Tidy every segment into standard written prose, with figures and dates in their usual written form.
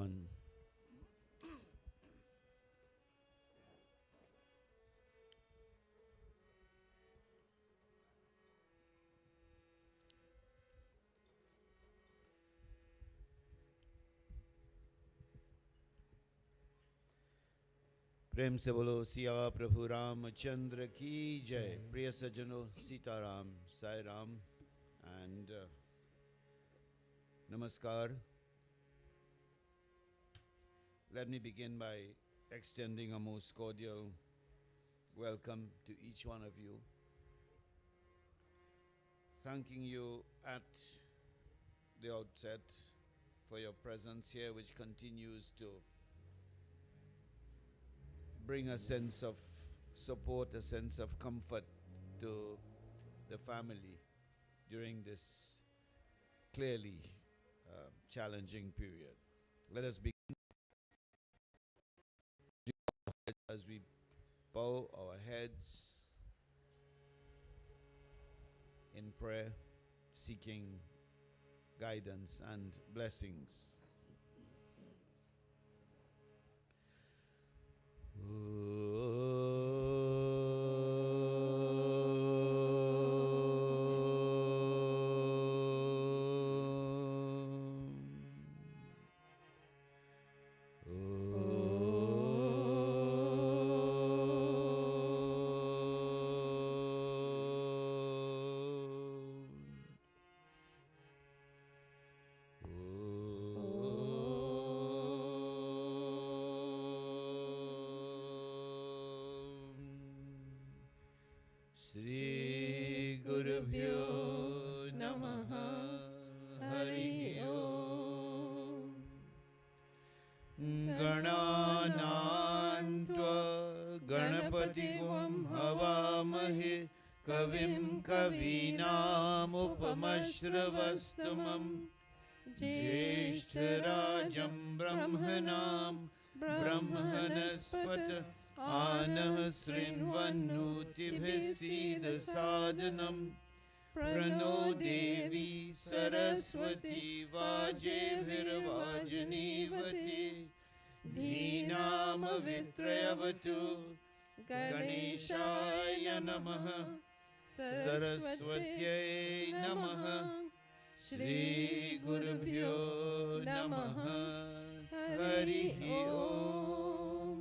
on. प्रेम से बोलो सिया प्रभु रामचंद्र की जय. प्रिय सज्जनों, Sitaram, Sai Ram and namaskar. Let me begin by extending a most cordial welcome to each one of you, thanking you at the outset for your presence here, which continues to bring a sense of support, a sense of comfort to the family during this clearly challenging period. Let us begin as we bow our heads in prayer, seeking guidance and blessings. Shri Gurubhyo Namaha Hari Om. Gananantva Ganapativam Havamahe Kavim Kavinam Upamashravastamam Jeshtarajam Brahmanam Brahmanaspata Anah Srinvannuti Sida Sadhanam Prano Devi Saraswati Vaje Virvajanivati Dhinam Vitrayavatu Ganeshaya Namaha Saraswatyai Namaha Shri Gurubhyo Namaha Hari Om.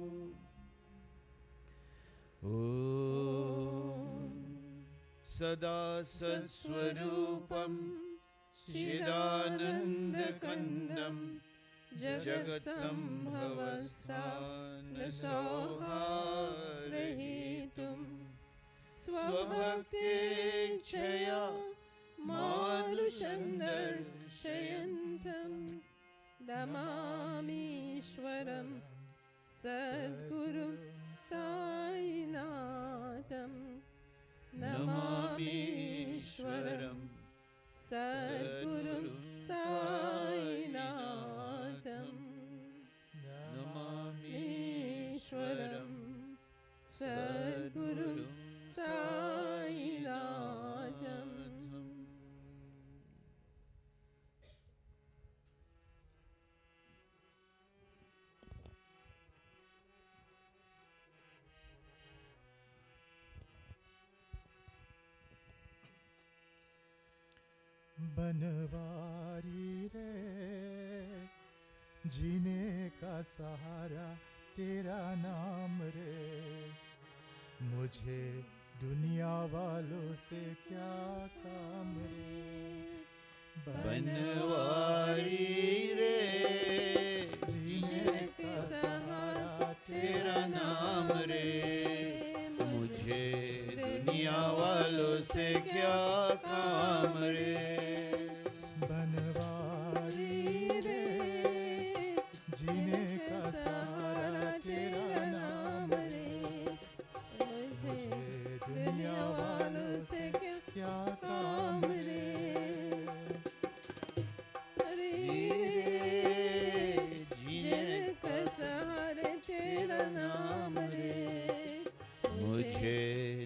Om Sada Satswarupam Chidanandakandam Jagat Sambhavasthan Sauharahitum Swabhakti Chaya Madhushandar Shayantam Damamishwaram Sadguru Sainatham Namamishwaram Sadguru Sainatham Namamishwaram Sadguru Sainatham. Banwari रे जीने का सहारा तेरा नाम रे, मुझे दुनिया वालों से क्या काम रे. बनवारी रे जीने का सहारा तेरा नाम रे, मुझे दुनिया वालों से क्या काम रे. बनवारी रे जीने का सहारा तेरा नाम रे, मुझे दुनिया वालों से क्या काम रे. जीने का सहारा तेरा नाम रे, मुझे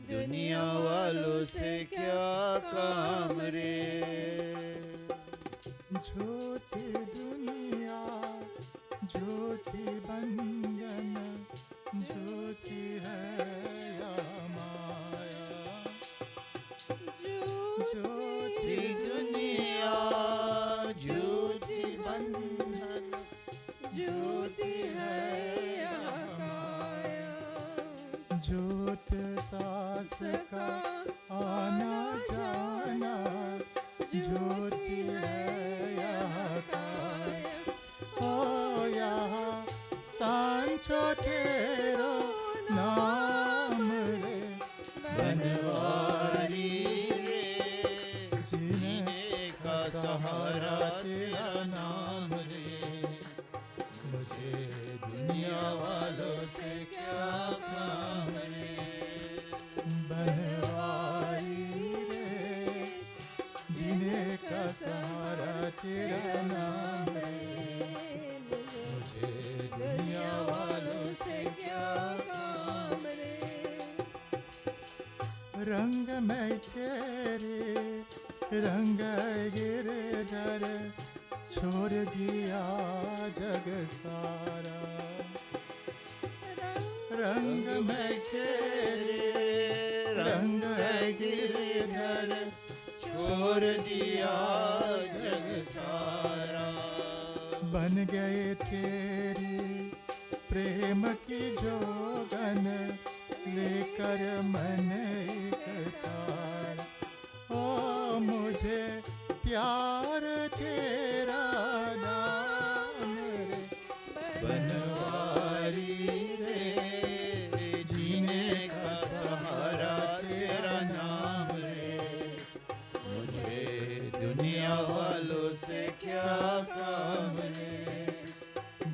दुनिया वालों से क्या काम रे. झूठी दुनिया ज्योति बंधन ज्योति है या माया ज्योति दुनिया ज्योति बंधन ज्योति है या काया ज्योत सास का आना जाना ज्योति है यहाँ काया हो यहाँ सांचो तेरो नाम रे बनवारी रे जीने का सहारा तेरा नाम रे मुझे दुनिया वालों से क्या काम रे बनवारी रे जीने का सहारा तेरा नाम रे मुझे दुनिया वालों से क्या काम रे रंग में तेरे रंग गिरधर छोड़ दिया जग सारा रंग में तेरे रंग गिरधर छोड़ दिया जग सारा बन गए तेरी प्रेम की जोगन लेकर मन एक तार ओ मुझे प्यार तेरा नाम रे बनवारी रे जीने का सहारा तेरा नाम रे मुझे दुनिया वालों से क्या काम रे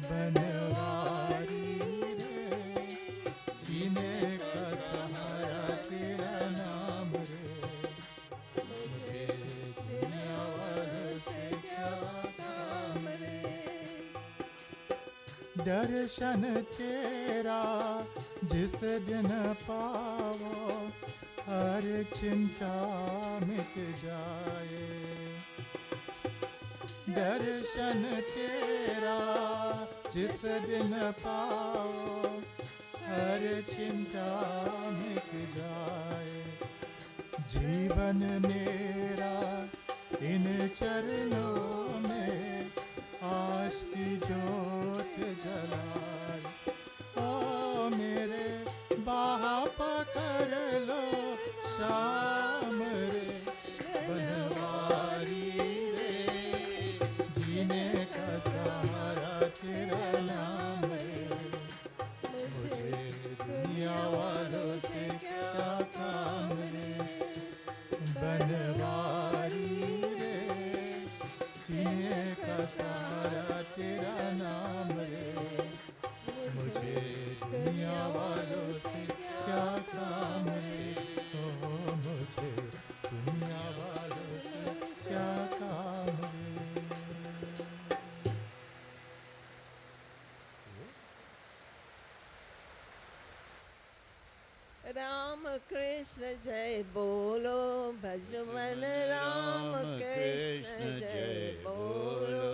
बनवारी रे जीने का सहारा तेरा नाम रे मुझे दुनिया वालों से क्या काम रे दर्शन तेरा जिस दिन पावो हर चिंता मिट जाए दर्शन तेरा जिस दिन पाओ हर चिंता मिट जाए जीवन मेरा इन चरणों में आश की जोत जलाए ओ मेरे बाह पकड़ लो शाम रे बनवारी रे जीने का सहारा तेरा नाम रे मुझे दुनिया वालों से क्या काम रे बनवारी रे जीने का सहारा तेरा नाम रे मुझे दुनिया वालों से क्या काम रे ओ मुझे दुनिया वालों से क्या काम रे राम कृष्ण जय बोलो भजमन राम कृष्ण जय बोलो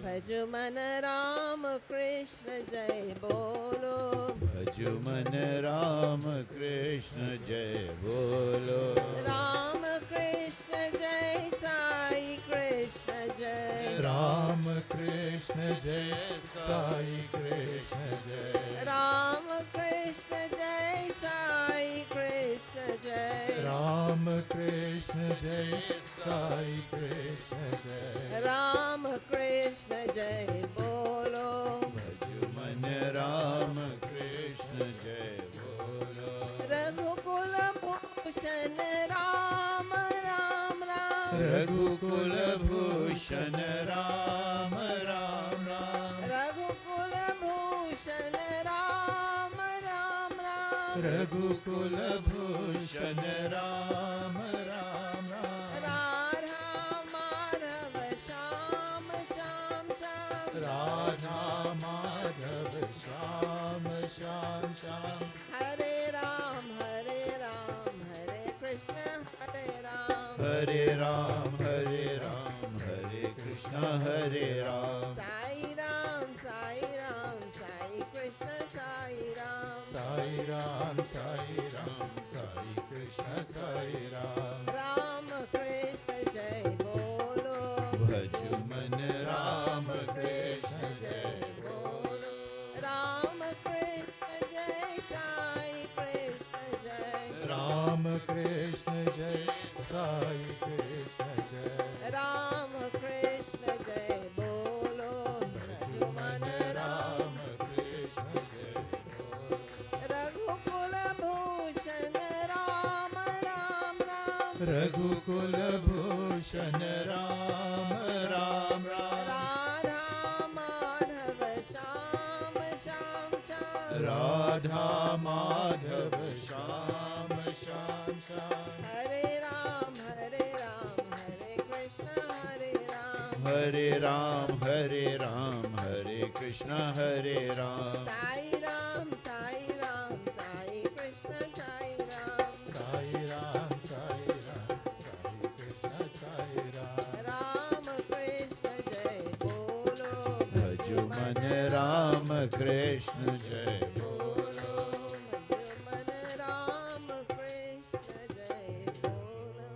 भजमन राम कृष्ण जय बोलो भजमन राम कृष्ण जय बोलो राम कृष्ण जय साई कृष्ण जय राम कृष्ण जय साई कृष्ण जय राम कृष्ण जय साई कृष्ण जय राम कृष्ण जय साई कृष्ण जय राम कृष्ण जय बोलो भजमन राम कृष्ण जय बोलो रघुकुल भूषण राम राम राम रघुकुल भूषण राम राम राम रघुकुल भूषण राम राम राम रघुकुल भूषण राम राम राम राधा माधव श्याम श्याम श्याम राधा माधव श्याम श्याम श्याम हरे राम हरे कृष्ण हरे राम हरे राम हरे कृष्ण हरे Ram Sai Ram Sai Ram Sai Ram, Sai Ram, Sai Krishna, Sai Ram. Ram Krishna Jai Bolo. Bhaju man Ram Krishna Jai Bolo. Ram Krishna Jai Sai Krishna Jai. Ram Krishna Jai, Sai Krishna Jai. Ram Krishna Jai Bolo. Bhajuman Ram. Ram Krishna Jai Bolo. Raghukul Bhushan Ram Ram Ram. Raghukul Bhushan Ram Ram Ram. Radha Madhav Sham Sham Sham. Radha Madhav Sham Sham Sham. Hare Ram Hare Krishna Hare Ram. Hare Ram, Hare Ram, Hare Krishna, Hare Ram. Sai Ram Sai Ram Sai Krishna Sai Ram. Sai Ram, Sai Ram, Sai Krishna, Sai Ram. Ram Krishna Jai Bolo. Bhaju man Ram Krishna Jai. Bolo. Bhajuman Ram Krishna Jai Bolo.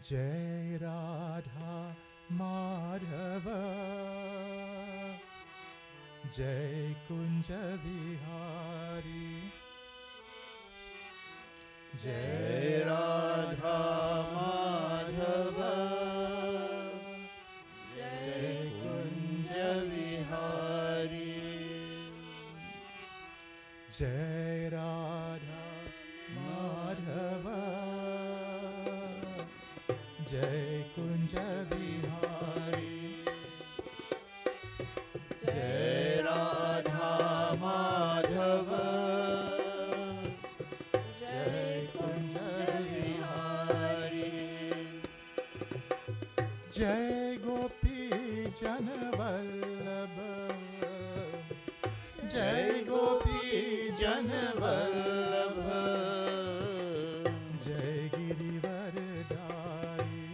Jai Radha Madhava, Jai Kunja Vihari. Jai Radha Madhava, Jai Kunja Vihari. Jai Radha Madhava, Jai Kunja Vihari. Jai Radha Madhava, Jai Kunja Vihari. Jai Gopi Jana Vallabha, Jai Gopi Jana Vallabha, Jai Girivardhari.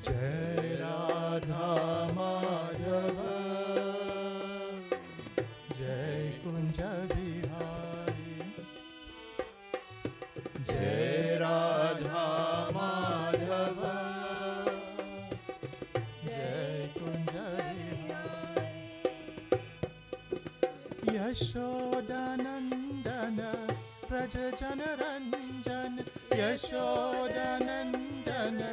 Jai Radha Madhava, Jai Kunja Vihari. Jai Radha Madhava, Jai Kunja Vihari. Yashodanandana Braja Janaranjan, Yashodanandana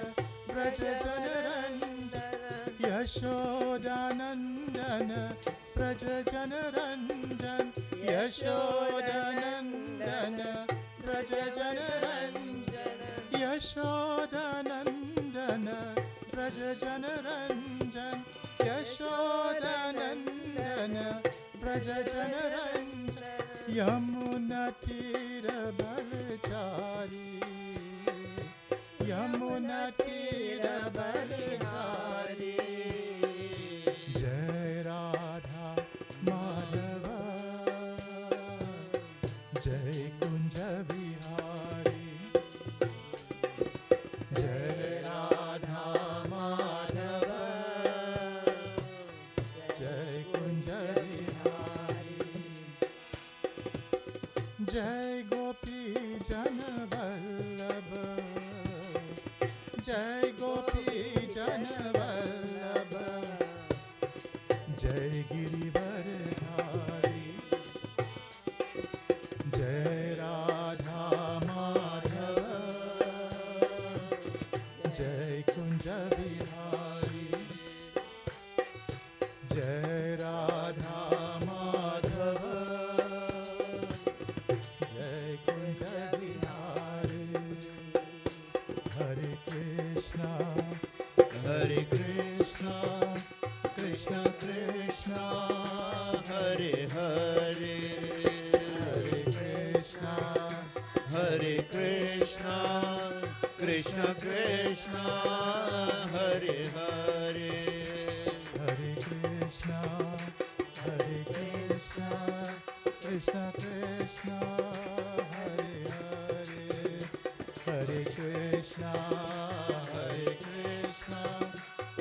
Braja Janaranjan, Yashodanandana Braja Janaranjan, Yashodanandana Braja Janaranjan, Yashodanandana Braja Janaranjan, Yashodanandana Braja Janaranjan. Yamuna Tira Balachari, Yamuna Tira Balachari. Jai Radha Madhava, Jai Kunja Vihari. Jai Radha Madhava, Jai Kunja Vihari. Jai Gopi Jana Vallabha, Jai Gopi Jana Vallabha, Jai Girivardhari. Jai Radha Madhava, Jai Kunja Vihari. Jai Radha Madhava, Jai Kunja Vihari. Hare Krishna, Hare Krishna, Krishna Krishna, Hare Hare, Hare Krishna, Hare Krishna, Krishna Krishna, Hare Hare. Hare Krishna, Hare Krishna, Krishna Krishna, Hare Hare, Hare Krishna, Hare Krishna,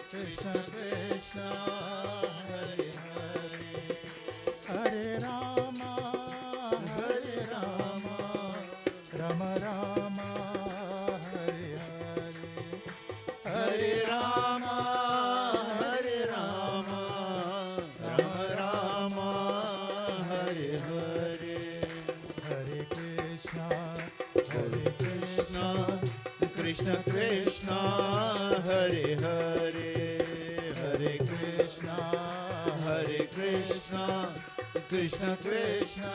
Krishna Krishna, Hare Hare, Hare Rama, Hare Rama, Rama Rama, Hare Hare, Hare Rama, Hare Rama, Rama Rama, Hare Hare, Hare Krishna, Krishna Krishna, Hare Hare, Hare Krishna, Krishna Krishna,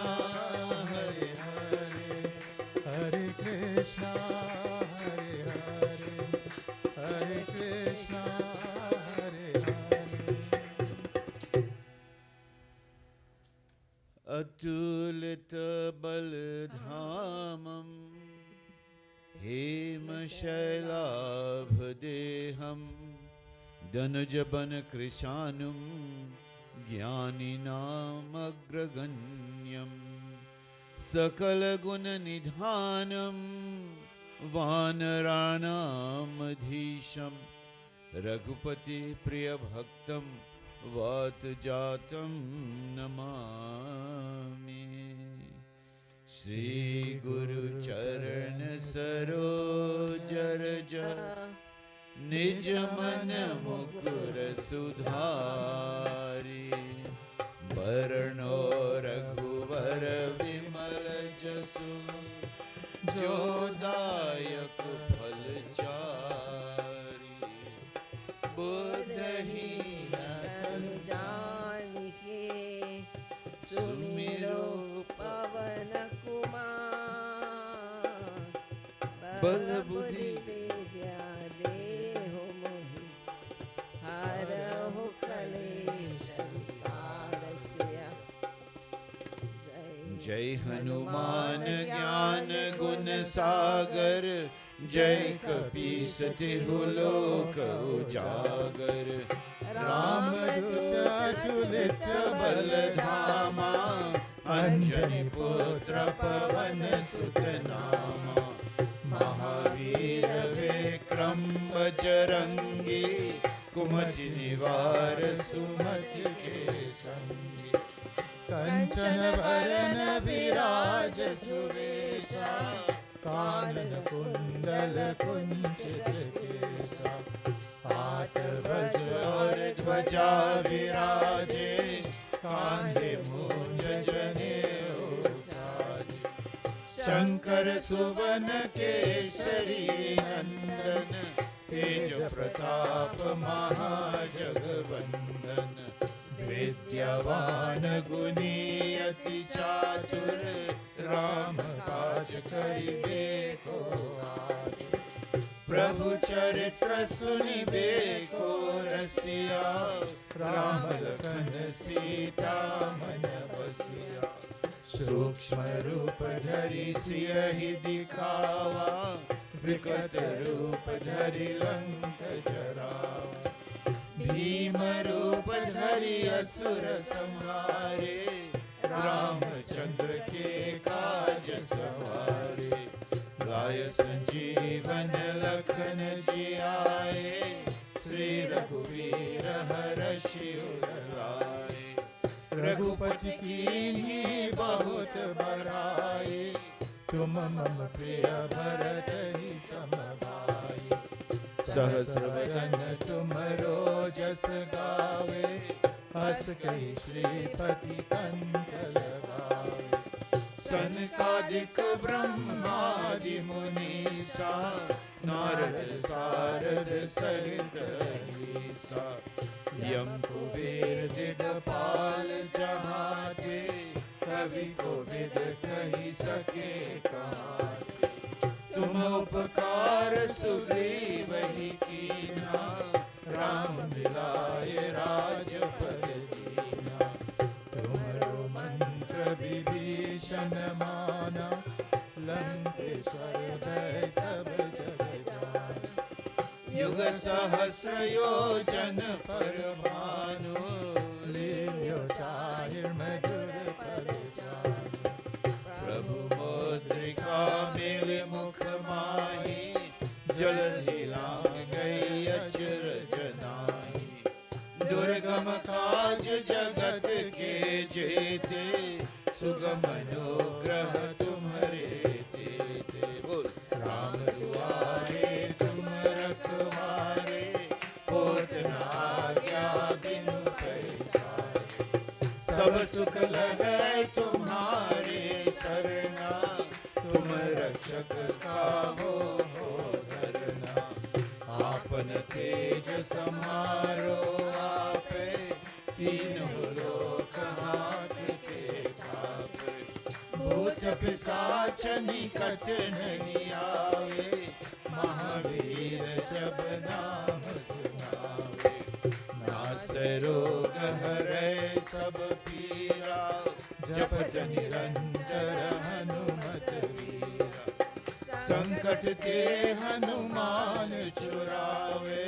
Hare Hare, Hare Krishna, Hare Hare, Hare Krishna, Hare Hare. Atulita Baladhamam Hemashailaabhdeham Dhanujaban Krishanum Jnaninam Agraganyam Sakala Gunanidhanam Vanaranam Adhisham Raghupati Priyabhaktam Vatjatam Namami Shri Guru Charan Saroj Raja Nij Man Mukur Sudhari Varno Raghuvar Vimal Jasu Jodayak Phalchari Buddhahina Janike Sumiro Pavan Kumar Bal Buddhi Vidya Deho Mohi Haraho Kalesha Vikarasya Jai Hanuman Gyan Gun Sagar Jai Kapis Tihu Lok Ujagar Ram Duta Tulita Baladhama Anjani Putra Pavan Sutanama Mahavira Vikram Bajrangi Kumati Nivar Sumati Kesangi Kanchana Varana Viraj Suvesha Kanana Kundala Kunchita Kesa Hat Vaja aur Dhwaja Viraje Kande Munja Jane Saje Shankar Suvan Kesari Nandan Tej Pratap Mahajagvandan Vidyavan Guni Ati Chatur Ram Kaj Karibe Ko Aaj Prabhu Charitra Sunibe Ko Rasiya Ram Lakhan Sita Man Basiya Sukshma Rup Dhari Siyahi Dikhawa Vikat Rup Dhari Lanka Jarawa Bhima Rup Dhari Asura Samhare Ramchandra Ke Kaaj Saware Laya Sanjeevan Lakhan Ji Aaye Shri Raghuveer Harashi Urlaye Raghupati Kinhi Bahut Baraye Tum Mam Priya Bharat Hi Samabhaye Sahasravadhan Tumharo Jas Gaave Has Kahi Shripati Kanth Lagaave Sankadik Brahmadi Munisa Narad Sarad Sahit Ahisa Yam Kuber Didapal Jahate Kavi ko vid kahi sake kahate Tum upkar sugriv hi कीना राम मिलाए राजपद दीना तुम्हारो मंत्र विभीषण माना लंकेश्वर भय सब जग जाना युग सहस्र योजन पर भानु लील्यो ताहिर मधुर पद जानु प्रभु मुद्रिका मिल मुख मुख माही, जल हिलांग गई अचरज नाही। दुर्गम काज जगत के जेते, सुगम अनुग्रह तुम्हारे तेते। बोल राम दुआरे तुम रखवारे, होत न आज्ञा बिनु पैसारे। सब सुख लगे तुम्हारे सरना, तुम रक्षक काहो धरना। आपन तेज समारो आपे, तीनों लोक हाथ के थापे। भूत पिशाच निकट नहीं आवे, महावीर जब नाम सुनावे। नास रोग हरै सब पीरा, जपत निरंतर हनुमत वीरा। संकट ते हनुमान छुड़ावे,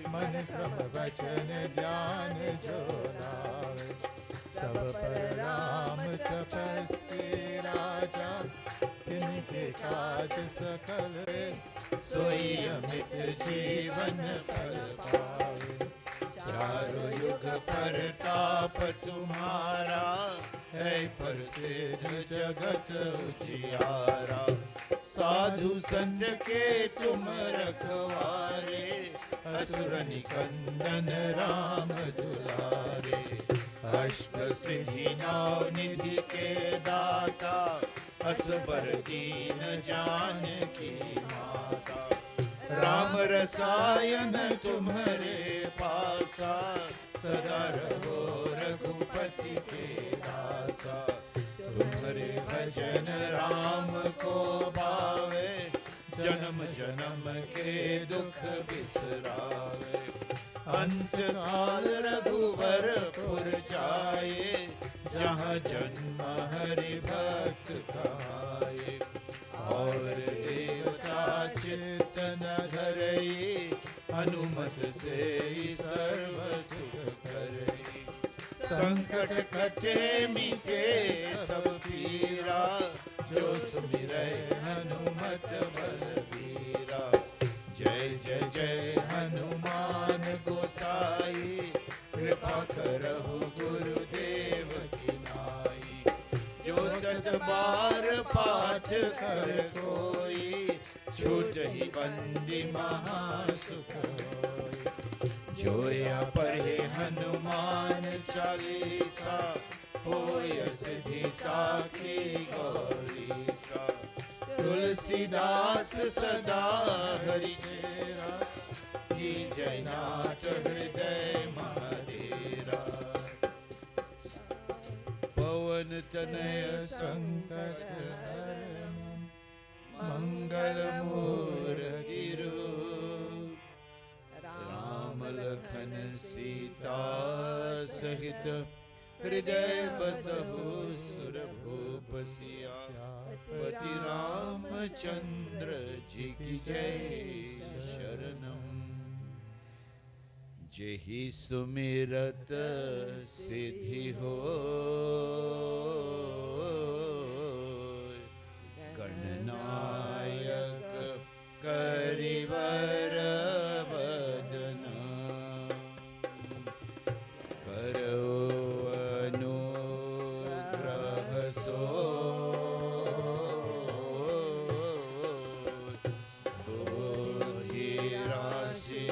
मन क्रम वचन ध्यान जो लावे। सब पर राम तपस्वी राजा, तिनके काज सकल सोई अमित जीवन फल पावे। चारों युग परताप तुम्हारा, है प्रसिद्ध जगत उजियारा। साधु संत के तुम रखवारे, असुर निकंदन राम दुलारे। अष्ट सिद्धि नौ निधि के दाता, असबर दीन जानकी माता। राम रसायन तुम्हारे पासा, सदा रहो रघुपति के दासा। तुम्हारे भजन राम को भावे, जन्म जन्म के दुख बिसरावे। अंत काल रघुवर पुर जाए, जहाँ जन्म हरि भक्त कहाए। और देवता चित्त न धरई, हनुमत से ही सर्व सुख करई। संकट कटे मिटे सब पीरा, जो सुमिरै हनुमत बलबीरा। जय जय जय हनुमान गोसाई, कृपा करहु गुरुदेव की नाई। जो सत बार पाठ कर कोई, छूट ही बंदी महासुख होई। जो या पढ़े हनुमान चालीसा, होय सिद्धि साखी गौरीसा। तुलसीदास सदा हरि चेरा, की जयनाथ हृदय महादेरा। पवन तनय संकट हरण, मंगल मूर्ति रूप। राम लखन सीता सहित, हृदय बसहु सुरभूप सिया। पति रामचंद्र जी की जय शरणम। जेहि सुमिरत सिद्धि हो, गणनायक करिवर बदना। करो अनुग्रह सो, बुद्धि राशि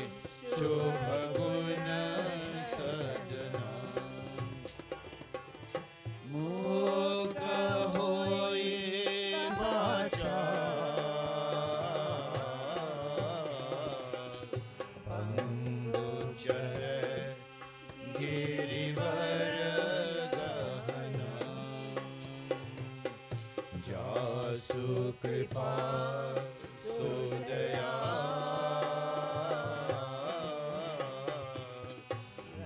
शुभ गुण सदना। मूक होए वाचा, बंधु चरै गिरिवर गहना। जासु कृपा सुदया,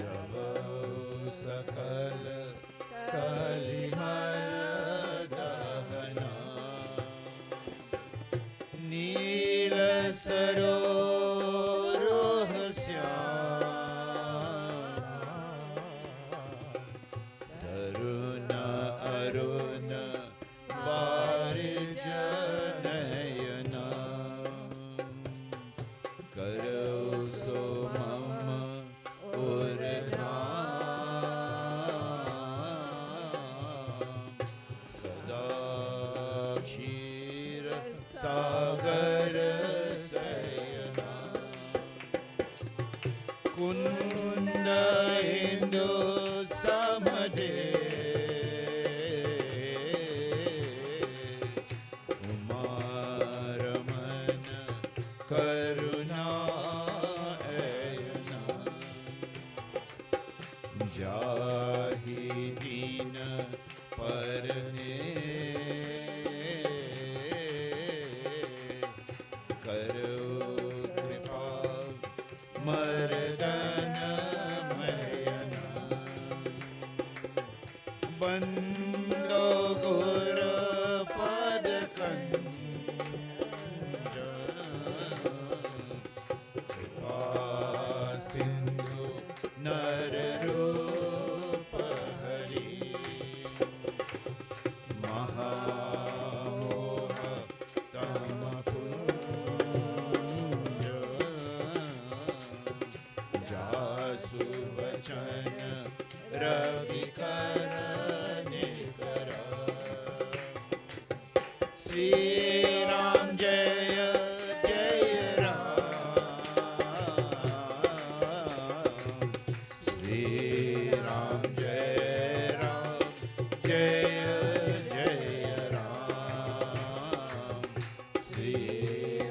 रवौ सकल कलिमल दहना। नील सरोरुह श्याम, तरुण अरुण बारिज नयना। कुंद इंदु समदे उमार मन करुणा ऐना जाहि दीन परने करो कृपा मर्दन मयना बंदो गुर पद कंज कृपा सिंधु नर रूप हरि महामोह तम कुंज जासु वचन रवि कर निकरा श्री राम जय जय राम श्री राम जय जय राम श्री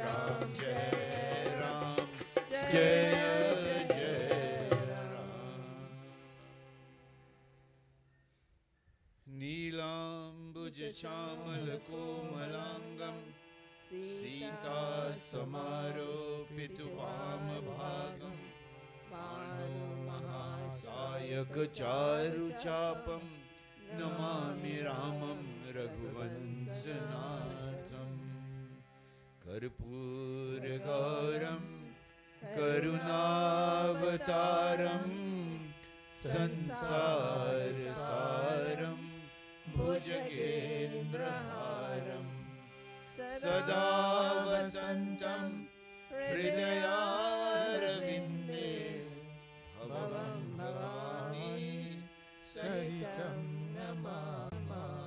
राम जय राम नीलांबुज श्यामल कोमलांगम सीता समारोपित वाम भागम बाणो महासायक चारु चापम नमामि रामं रघुवंशनाथम कर्पूर गौरम करुणावतारम संसार सारम भुजगेन्द्रहारम सदा वसन्तं हृदयारविन्दे भवं भवानी सहितं Namami.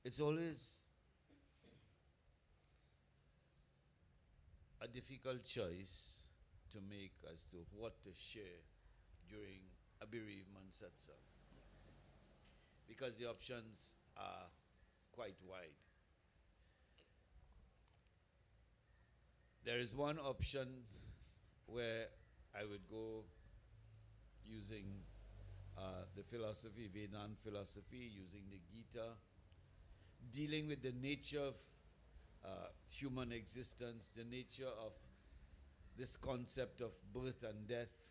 It's always a difficult choice to make as to what to share during a bereavement satsang, because the options are quite wide. There is one option where I would go using the philosophy, Vedanta philosophy, using the Gita, dealing with the nature of human existence, the nature of this concept of birth and death.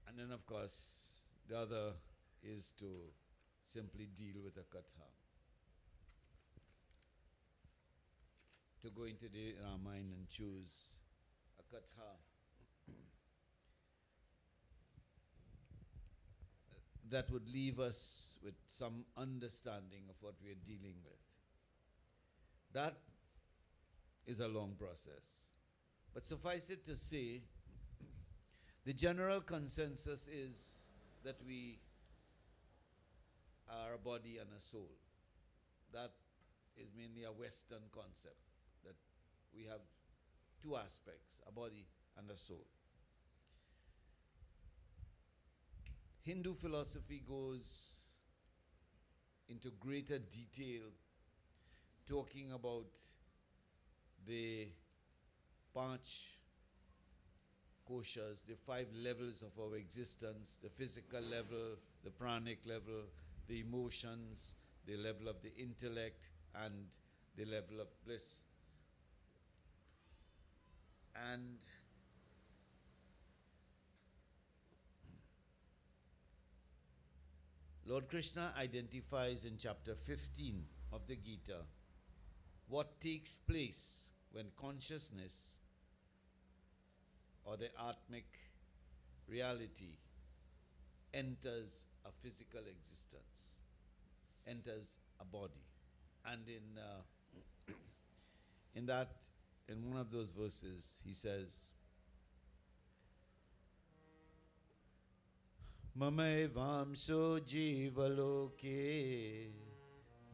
And then, of course, the other is to simply deal with a katha. To go into the Ramayana and choose a katha that would leave us with some understanding of what we are dealing with. That is a long process. But suffice it to say, the general consensus is that we are a body and a soul. That is mainly a Western concept, that we have two aspects, a body and a soul. Hindu philosophy goes into greater detail, talking about the Panch koshas, the 5 levels of our existence, the physical level, the pranic level, the emotions, the level of the intellect, and the level of bliss. And Lord Krishna identifies in chapter 15 of the Gita what takes place when consciousness or the Atmic reality enters a physical existence, enters a body. And in one of those verses, he says, Mame vamso jivaloke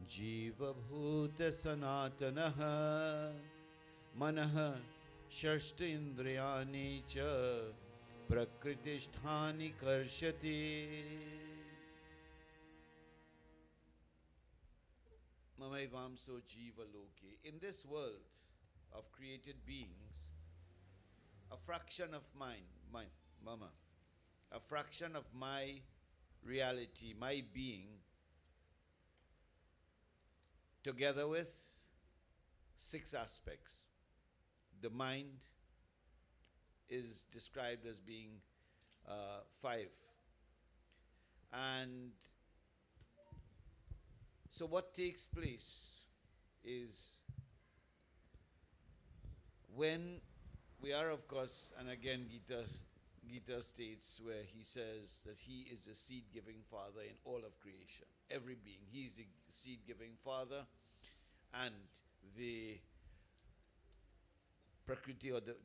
Jiva-bhuta sanatanaha manaha shashta indriyani cha prakritisthani karshati. Mamai-vamso jiva loke. In this world of created beings, a fraction of mama, a fraction of my reality, my being, together with 6 aspects. The mind is described as being 5. And so what takes place is when we are, of course, and again Gita states where he says that he is the seed-giving father in all of creation, every being. He is the seed-giving father, and the Prakriti, or the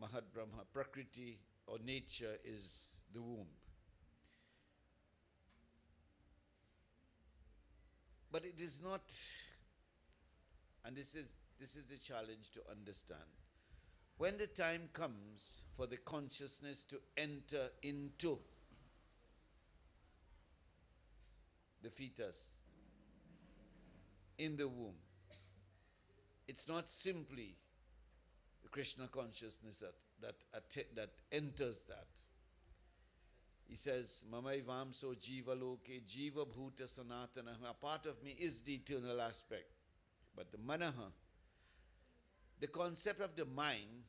Mahat Brahma, Prakriti or nature is the womb. But it is not, and this is the challenge to understand. When the time comes for the consciousness to enter into the fetus in the womb, it's not simply the Krishna consciousness that enters that. He says, Mamai-vamso jiva loke jiva bhuta sanatana. A part of me is the eternal aspect. But the manaha, the concept of the mind,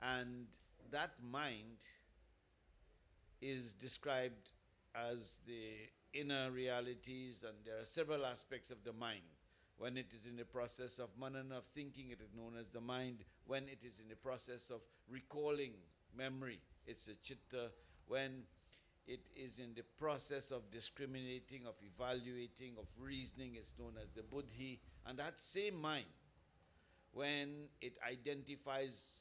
and that mind is described as the inner realities, and there are several aspects of the mind. When it is in the process of manana, of thinking, it is known as the mind. When it is in the process of recalling memory, it's a chitta. When it is in the process of discriminating, of evaluating, of reasoning, it's known as the buddhi. And that same mind, when it identifies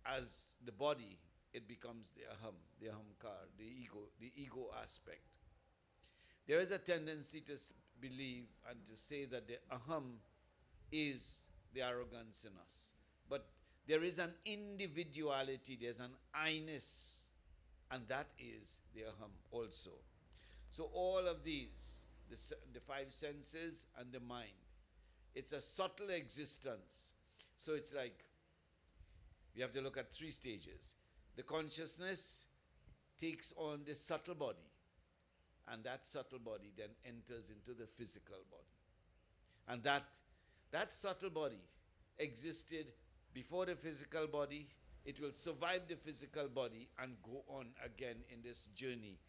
as the body, it becomes the aham, the ahamkar, the ego aspect. There is a tendency to believe and to say that the aham is the arrogance in us. But there is an individuality, there's an I-ness, and that is the aham also. So all of these, the 5 senses and the mind, it's a subtle existence. So it's like, we have to look at 3 stages. The consciousness takes on the subtle body, and that subtle body then enters into the physical body. And that subtle body existed before the physical body. It will survive the physical body and go on again in this journey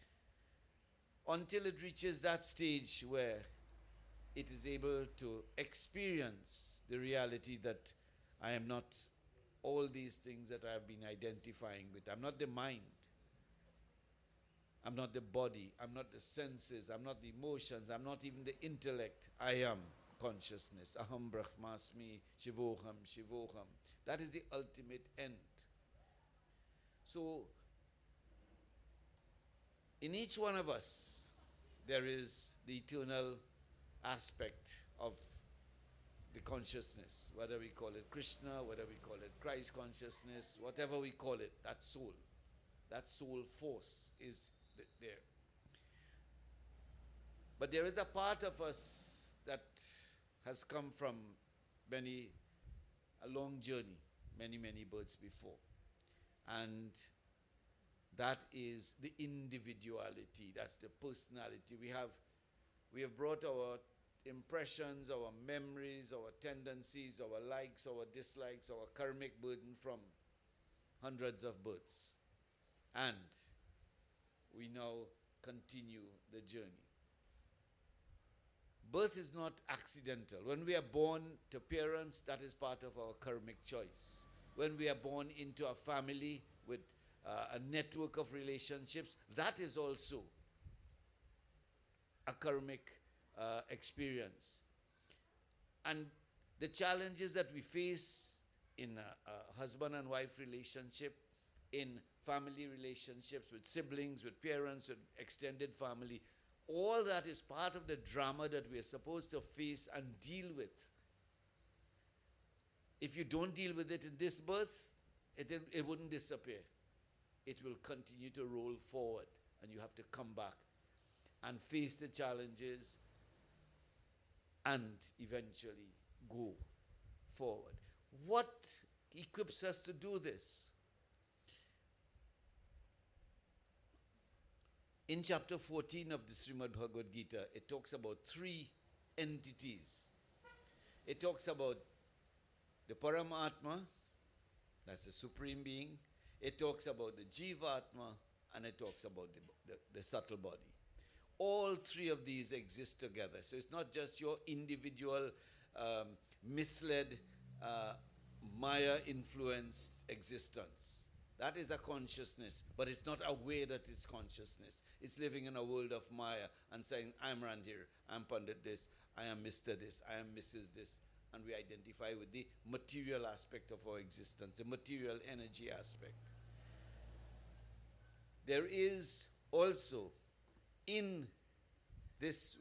until it reaches that stage where it is able to experience the reality that I am not all these things that I have been identifying with. I'm not the mind. I'm not the body. I'm not the senses. I'm not the emotions. I'm not even the intellect. I am consciousness. Aham brahmasmi shivoham shivoham. That is the ultimate end. So, in each one of us, there is the eternal aspect of the consciousness, whether we call it Krishna, whether we call it Christ consciousness, whatever we call it, that soul force is there. But there is a part of us that has come from a long journey, many births before. And that is the individuality, that's the personality. We have brought our impressions, our memories, our tendencies, our likes, our dislikes, our karmic burden from hundreds of births. And we now continue the journey. Birth is not accidental. When we are born to parents, that is part of our karmic choice. When we are born into a family with a network of relationships, that is also a karmic experience. And the challenges that we face in a husband and wife relationship, in family relationships with siblings, with parents, with extended family, All that is part of the drama that we are supposed to face and deal with. If you don't deal with it in this birth, it wouldn't disappear. It will continue to roll forward, and you have to come back and face the challenges and eventually go forward. What equips us to do this? In chapter 14 of the Srimad Bhagavad Gita, it talks about three entities. It talks about the Paramatma, that's the Supreme Being. It talks about the Jivatma, and it talks about the subtle body. All three of these exist together. So it's not just your individual misled, Maya-influenced existence. That is a consciousness, but it's not aware that it's consciousness. It's living in a world of Maya and saying, I'm Randhir, I'm Pandit this, I am Mr. this, I am Mrs. this. And we identify with the material aspect of our existence, the material energy aspect. There is also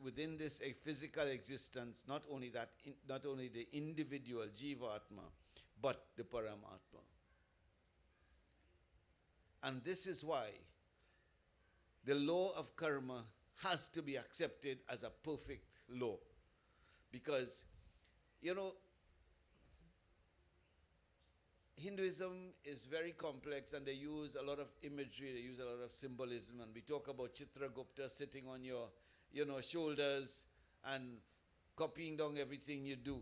within this a physical existence, not only the individual Jivatma, but the Paramatma. And this is why the law of karma has to be accepted as a perfect law. Because, Hinduism is very complex, and they use a lot of imagery, they use a lot of symbolism, and we talk about Chitragupta sitting on your, shoulders and copying down everything you do.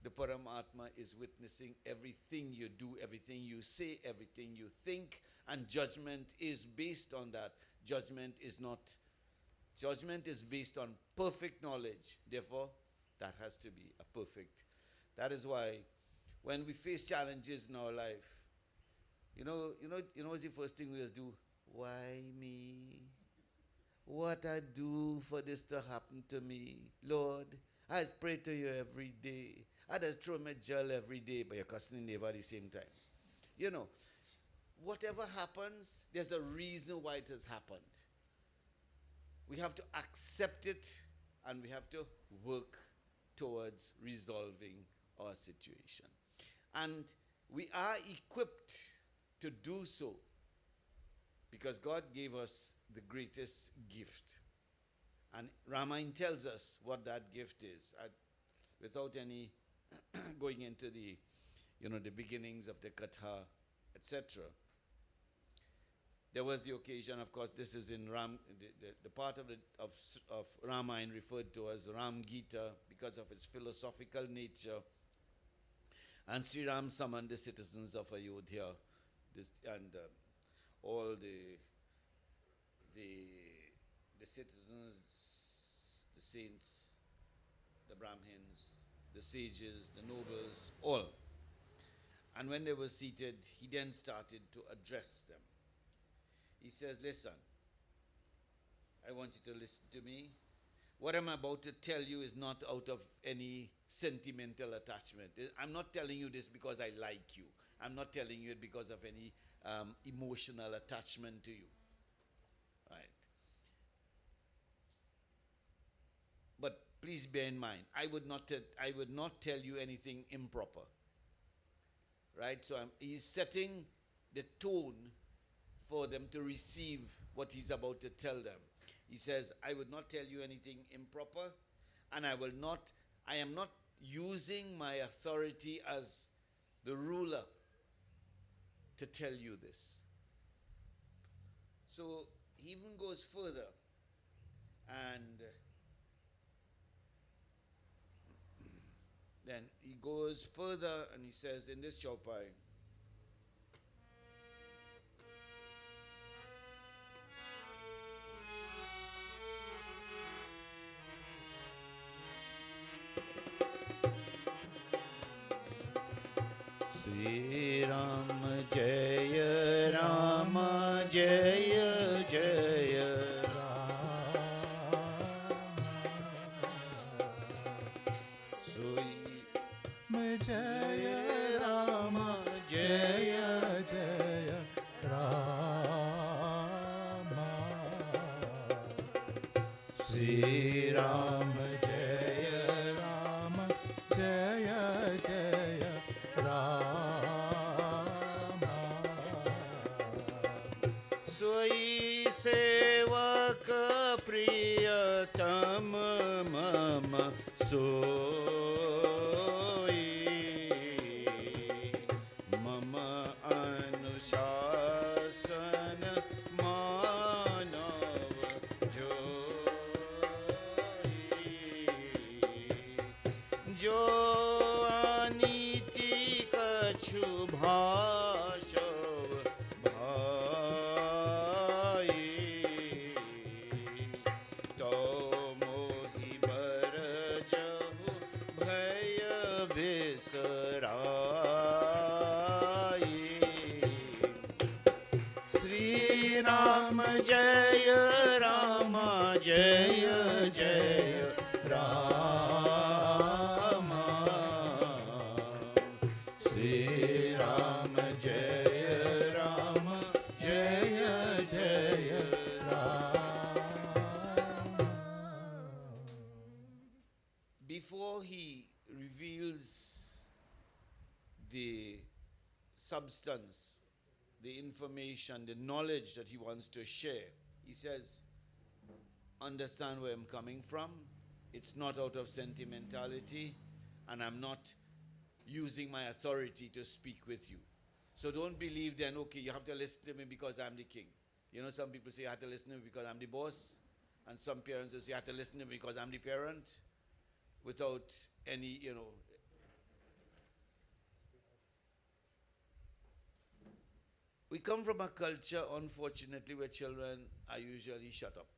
The Paramatma is witnessing everything you do, everything you say, everything you think, and judgment is based on that. Judgment is based on perfect knowledge. Therefore, that has to be a perfect. That is why when we face challenges in our life, what's the first thing we just do? Why me? What I do for this to happen to me? Lord, I just pray to you every day. I just throw my gel every day, but you're cussing in neighbor at the same time. Whatever happens, there's a reason why it has happened. We have to accept it, and we have to work towards resolving our situation. And we are equipped to do so because God gave us the greatest gift. And Ramayana tells us what that gift is. Without any going into the beginnings of the Katha, etc. There was the occasion, of course, this is in the part of Ramayana referred to as Ram Gita because of its philosophical nature. And Sri Ram summoned the citizens of Ayodhya, all the citizens, the saints, the Brahmins, the sages, the nobles, all. And when they were seated, he then started to address them. He says, listen, I want you to listen to me. What I'm about to tell you is not out of any sentimental attachment. I'm not telling you this because I like you. I'm not telling you it because of any emotional attachment to you. Right? But please bear in mind, I would not tell you anything improper. Right? So he's setting the tone for them to receive what he's about to tell them. He says, I would not tell you anything improper, and I am not using my authority as the ruler to tell you this. So he even goes further, and then he goes further and he says in this Chaupai, Sri Ram Jaya Rama Jaya Jaya Jaya Rama Jaya Jaya Rama Sri Ram Jaya Ram Jaya Jaya Rama. सोई सेवक प्रियतम मम सोई मम अनुशासन मानव जोई जो अनीति कछु भाषव भाई तो मोहि बरजहु भय बिसराई श्री राम जय राम जय जय Ram Sri Ram Jaya Ram Jaya Jaya Rama. Before he reveals the substance, the information, the knowledge that he wants to share, he says, understand where I'm coming from. It's not out of sentimentality, and I'm not using my authority to speak with you. So don't believe then, okay, you have to listen to me because I'm the king. You know, some people say you have to listen to me because I'm the boss, and some parents will say you have to listen to me because I'm the parent, without any, we come from a culture, unfortunately, where children are usually shut up.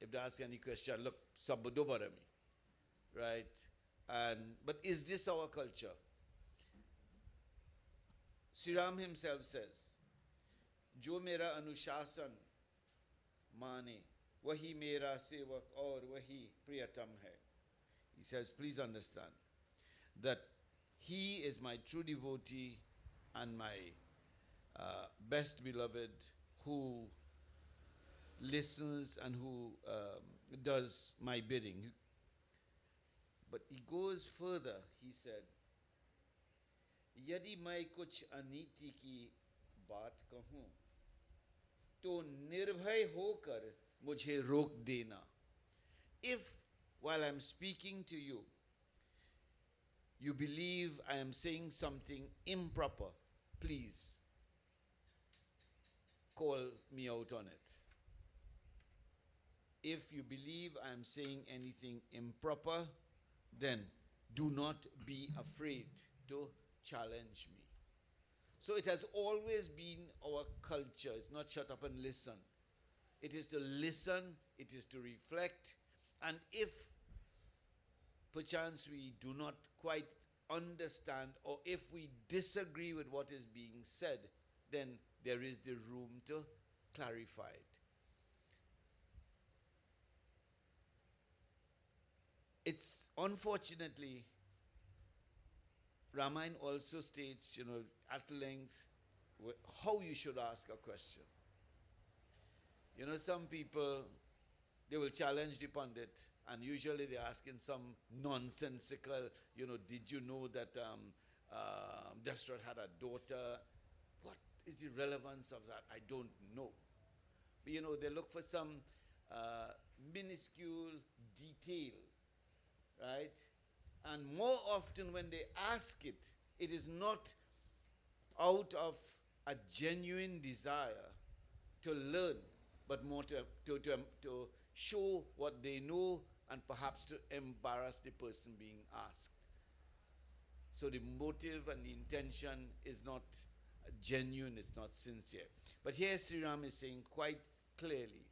If they ask any question, look, sabbo do barami, right? But is this our culture? Sri Ram himself says, "Jo mera anushasan mane, wahi mera sevak aur wahi priyatam hai." He says, please understand that he is my true devotee and my best beloved, who listens and who does my bidding. But he goes further. He said, यदि मैं कुछ अनीति की बात कहूं तो निर्भय होकर मुझे रोक देना. If while I'm speaking to you, you believe I am saying something improper, please call me out on it. If you believe I am saying anything improper, then do not be afraid to challenge me. So it has always been our culture. It's not shut up and listen. It is to listen, it is to reflect, and if perchance we do not quite understand, or if we disagree with what is being said, then there is the room to clarify it. It's unfortunately, Ramayana also states, at length, how you should ask a question. Some people, they will challenge the Pandit, and usually they're asking some nonsensical, did you know that Dashrath had a daughter? What is the relevance of that? I don't know. But, they look for some minuscule detail, right? And more often when they ask it, it is not out of a genuine desire to learn, but more to show what they know and perhaps to embarrass the person being asked. So the motive and the intention is not genuine, it's not sincere. But here Sri Ram is saying quite clearly,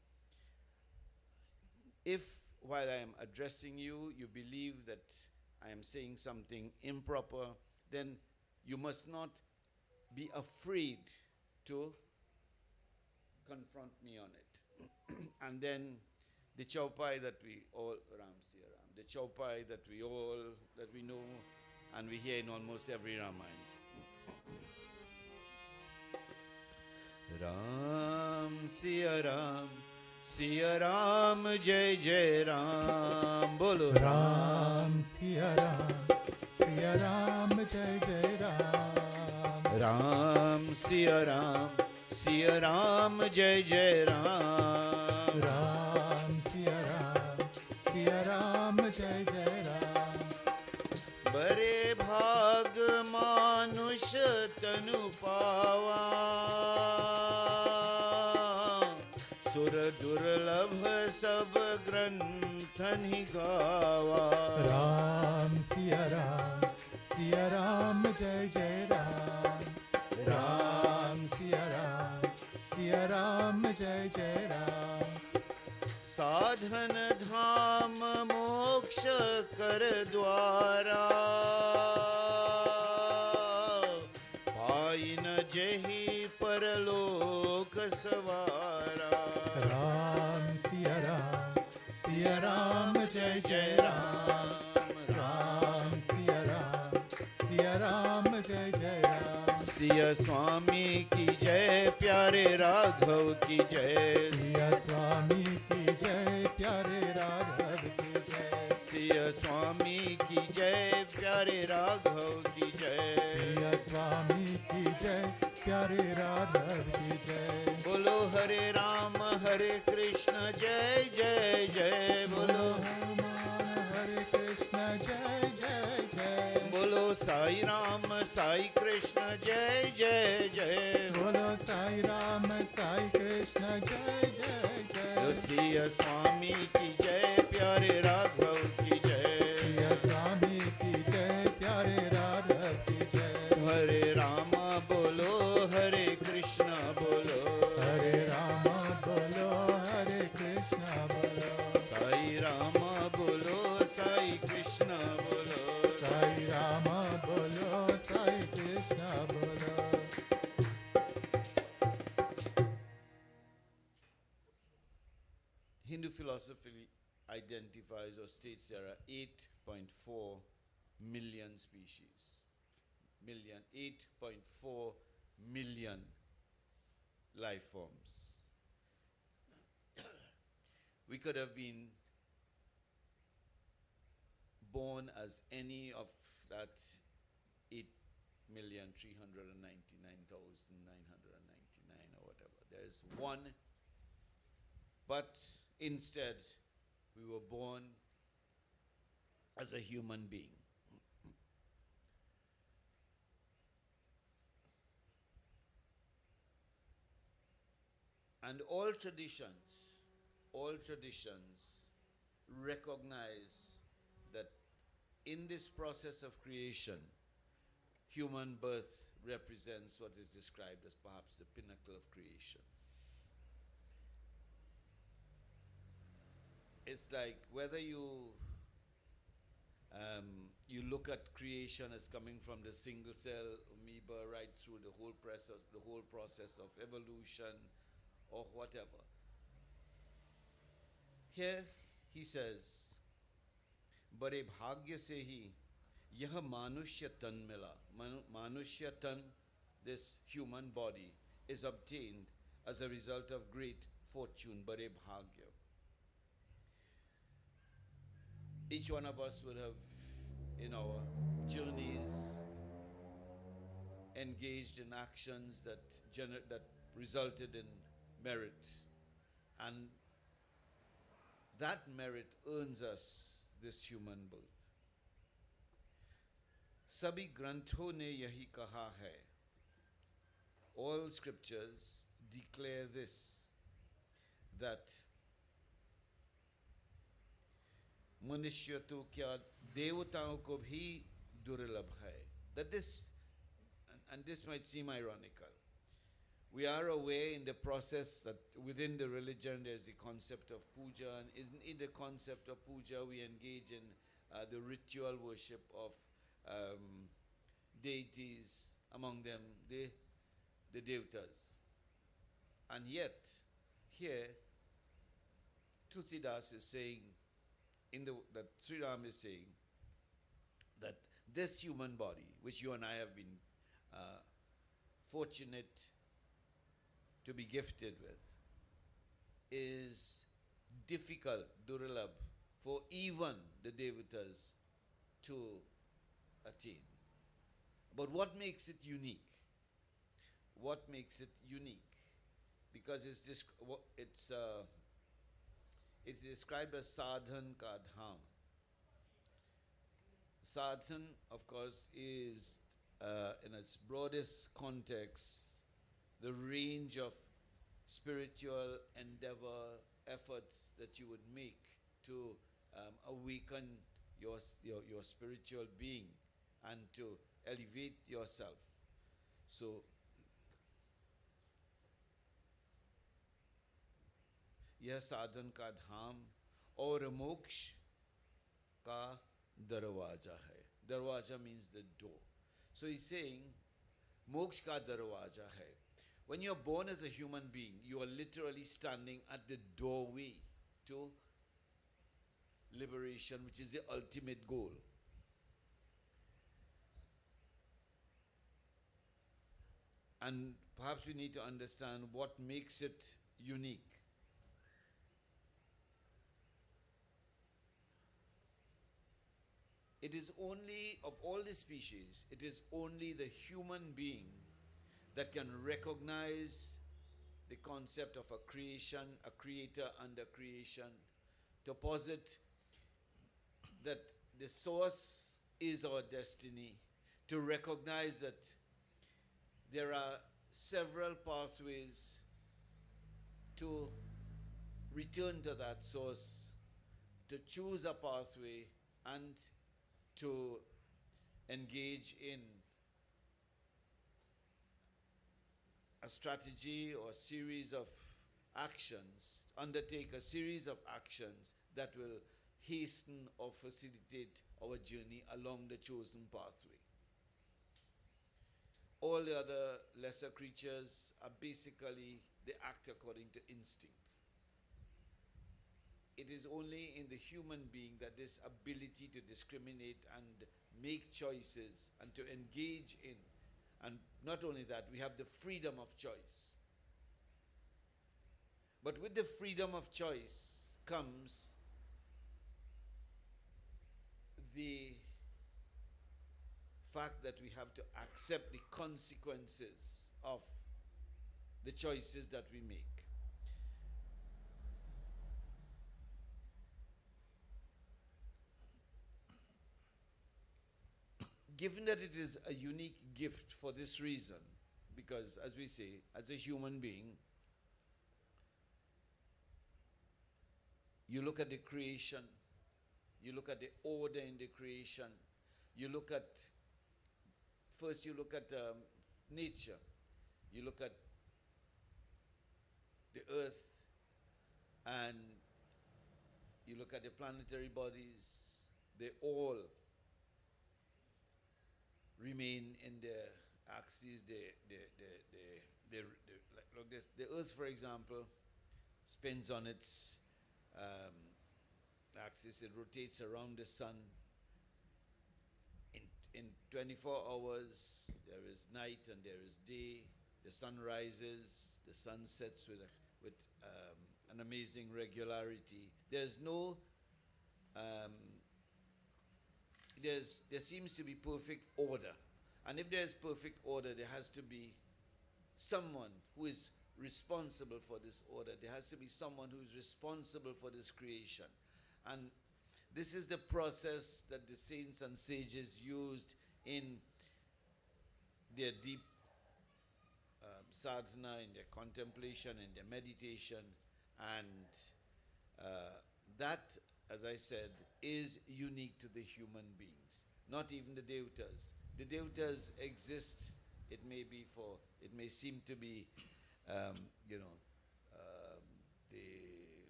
if while I am addressing you, you believe that I am saying something improper, then you must not be afraid to confront me on it. And then the chaupai that we all, the chaupai that we know and we hear in almost every Ramayana. Ram Siya Ram, Siya Ram जय जय राम बोलो राम सिया राम जय जय राम राम सिया राम जय जय राम राम सिया राम जय जय राम बरे भाग मानुष तनु पावा सुर दुर्लभ सब ग्रंथन ही गावा राम सिया राम जय जय राम राम सिया राम जय जय राम साधन धाम मोक्ष कर द्वारा पाई न जही परलोक सवारा राम सिया राम जय जय राम राम सिया राम जय जय राम सिया स्वामी की जय प्यारे राघव की जय सिया स्वामी की जय प्यारे राघव की जय सिया स्वामी की जय प्यारे राघव की जय सिया स्वामी की जय प्यारे राघव की जय बोलो हरे कृष्ण जय जय जय बोलो हरे कृष्ण जय जय जय बोलो साई राम साई कृष्ण जय जय जय बोलो साई राम साई कृष्ण जय जय जय सिया स्वामी की जय प्यारे राघव की जय सिया स्वामी की जय प्यारे राघव की जय हरे राम बोलो हरे कृष्ण बोलो हरे राम बोलो हरे कृष्ण बोलो साई राम बोलो साई कृष्ण बोलो साई राम बोलो साई कृष्ण बोलो Hindu philosophy identifies or states there are 8.4 million species. 8.4 million life forms. We could have been born as any of that 8,399,999 or whatever. There is one, but instead we were born as a human being. And all traditions recognize that in this process of creation, human birth represents what is described as perhaps the pinnacle of creation. It's like whether you look at creation as coming from the single cell amoeba right through the whole process of evolution or whatever. Here he says, बड़े भाग्य से ही यह मानुष्य तन मिला. Manushya tan, this human body, is obtained as a result of great fortune, bade bhagya. Each one of us would have, in our journeys, engaged in actions that resulted in merit, and that merit earns us this human birth. सभी ग्रंथों ने यही कहा है. All scriptures declare this, that मनुष्य तो क्या देवताओं को भी दुर्लभ है. That this, and this might seem ironical, we are aware in the process that within the religion there's the concept of puja, and in the concept of puja we engage in the ritual worship of deities, among them the devatas. And yet, here, Tulsidas is saying, that Sri Ram is saying, that this human body, which you and I have been fortunate to be gifted with, is difficult, durlabh, for even the devatas to attain. But what makes it unique? What makes it unique? Because it's described as sadhan ka dham. Sadhan, of course, is in its broadest context the range of spiritual endeavor, efforts that you would make to awaken your spiritual being and to elevate yourself. So, यह साधन का धाम और मोक्ष का दरवाजा है. Darwaja means the door. So he's saying, moksha ka darwaja hai. When you're born as a human being, you are literally standing at the doorway to liberation, which is the ultimate goal. And perhaps we need to understand what makes it unique. It is only, of all the species, it is only the human being that can recognize the concept of a creation, a creator and a creation, to posit that the source is our destiny, to recognize that there are several pathways to return to that source, to choose a pathway and to engage in a strategy or a series of actions, undertake a series of actions that will hasten or facilitate our journey along the chosen pathway. All the other lesser creatures are basically, they act according to instinct. It is only in the human being that this ability to discriminate and make choices and to engage in, and not only that, we have the freedom of choice. But with the freedom of choice comes the fact that we have to accept the consequences of the choices that we make. Given that it is a unique gift for this reason, because as we say, as a human being, you look at the creation, you look at the order in the creation, first you look at nature, you look at the earth, and you look at the planetary bodies, they all remain in their axes. Like this. The earth, for example, spins on its axis, it rotates around the sun. In 24 hours, there is night and there is day. The sun rises, the sun sets with an amazing regularity. There's no, there seems to be perfect order. And if there is perfect order, there has to be someone who is responsible for this order. There has to be someone who is responsible for this creation. And this is the process that the saints and sages used in their deep sadhana, in their contemplation, in their meditation. And that, as I said, is unique to the human beings, not even the devatas. The devatas exist, it may seem to be, the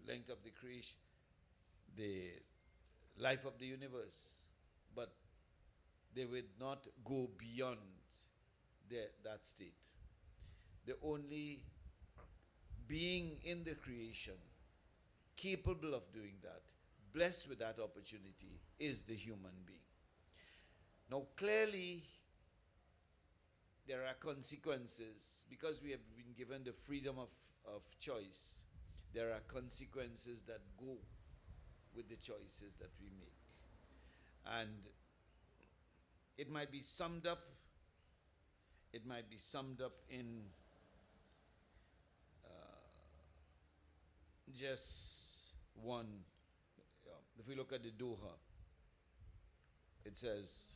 length of the creation, the life of the universe, but they would not go beyond that state. The only being in the creation capable of doing that, blessed with that opportunity, is the human being. Now clearly, there are consequences because we have been given the freedom of choice. there are consequences that go with the choices that we make. And it might be summed up in just one. If we look at the Doha, it says,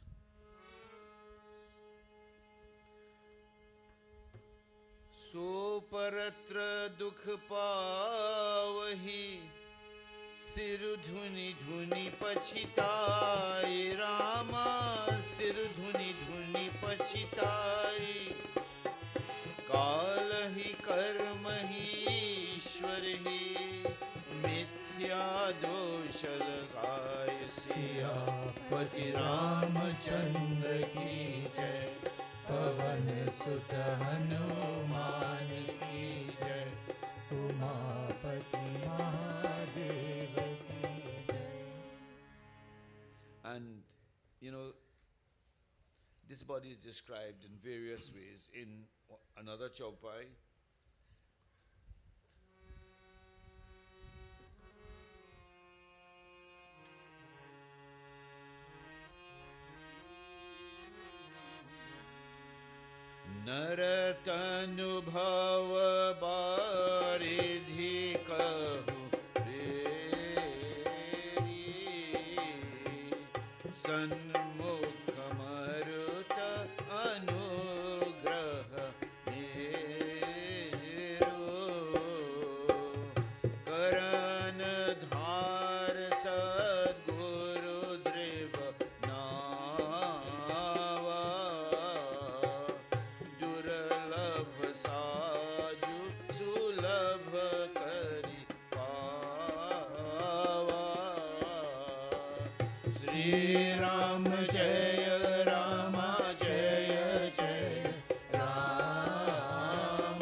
सो परत्र दुख पावही सिर धुनि धुनि पछिताई रामा सिर धुनि धुनि पछिताई काल ही कर्म ही ईश्वर ही मिथ्या दोष लगाय सिया पति रामचंद्र की जय पवन सुत हनुमान की जय उमापति महादेव की जय. And you know, this body is described in various ways in another chaupai. नरतनुभव बारिधि कहु सन्मुख मरुत अनुग्रह मेरो करण धार सद्गुरु द्रिव नावा दुर्लभ साजु सुलभ करि पावा. श्री राम जय राम जय जय राम.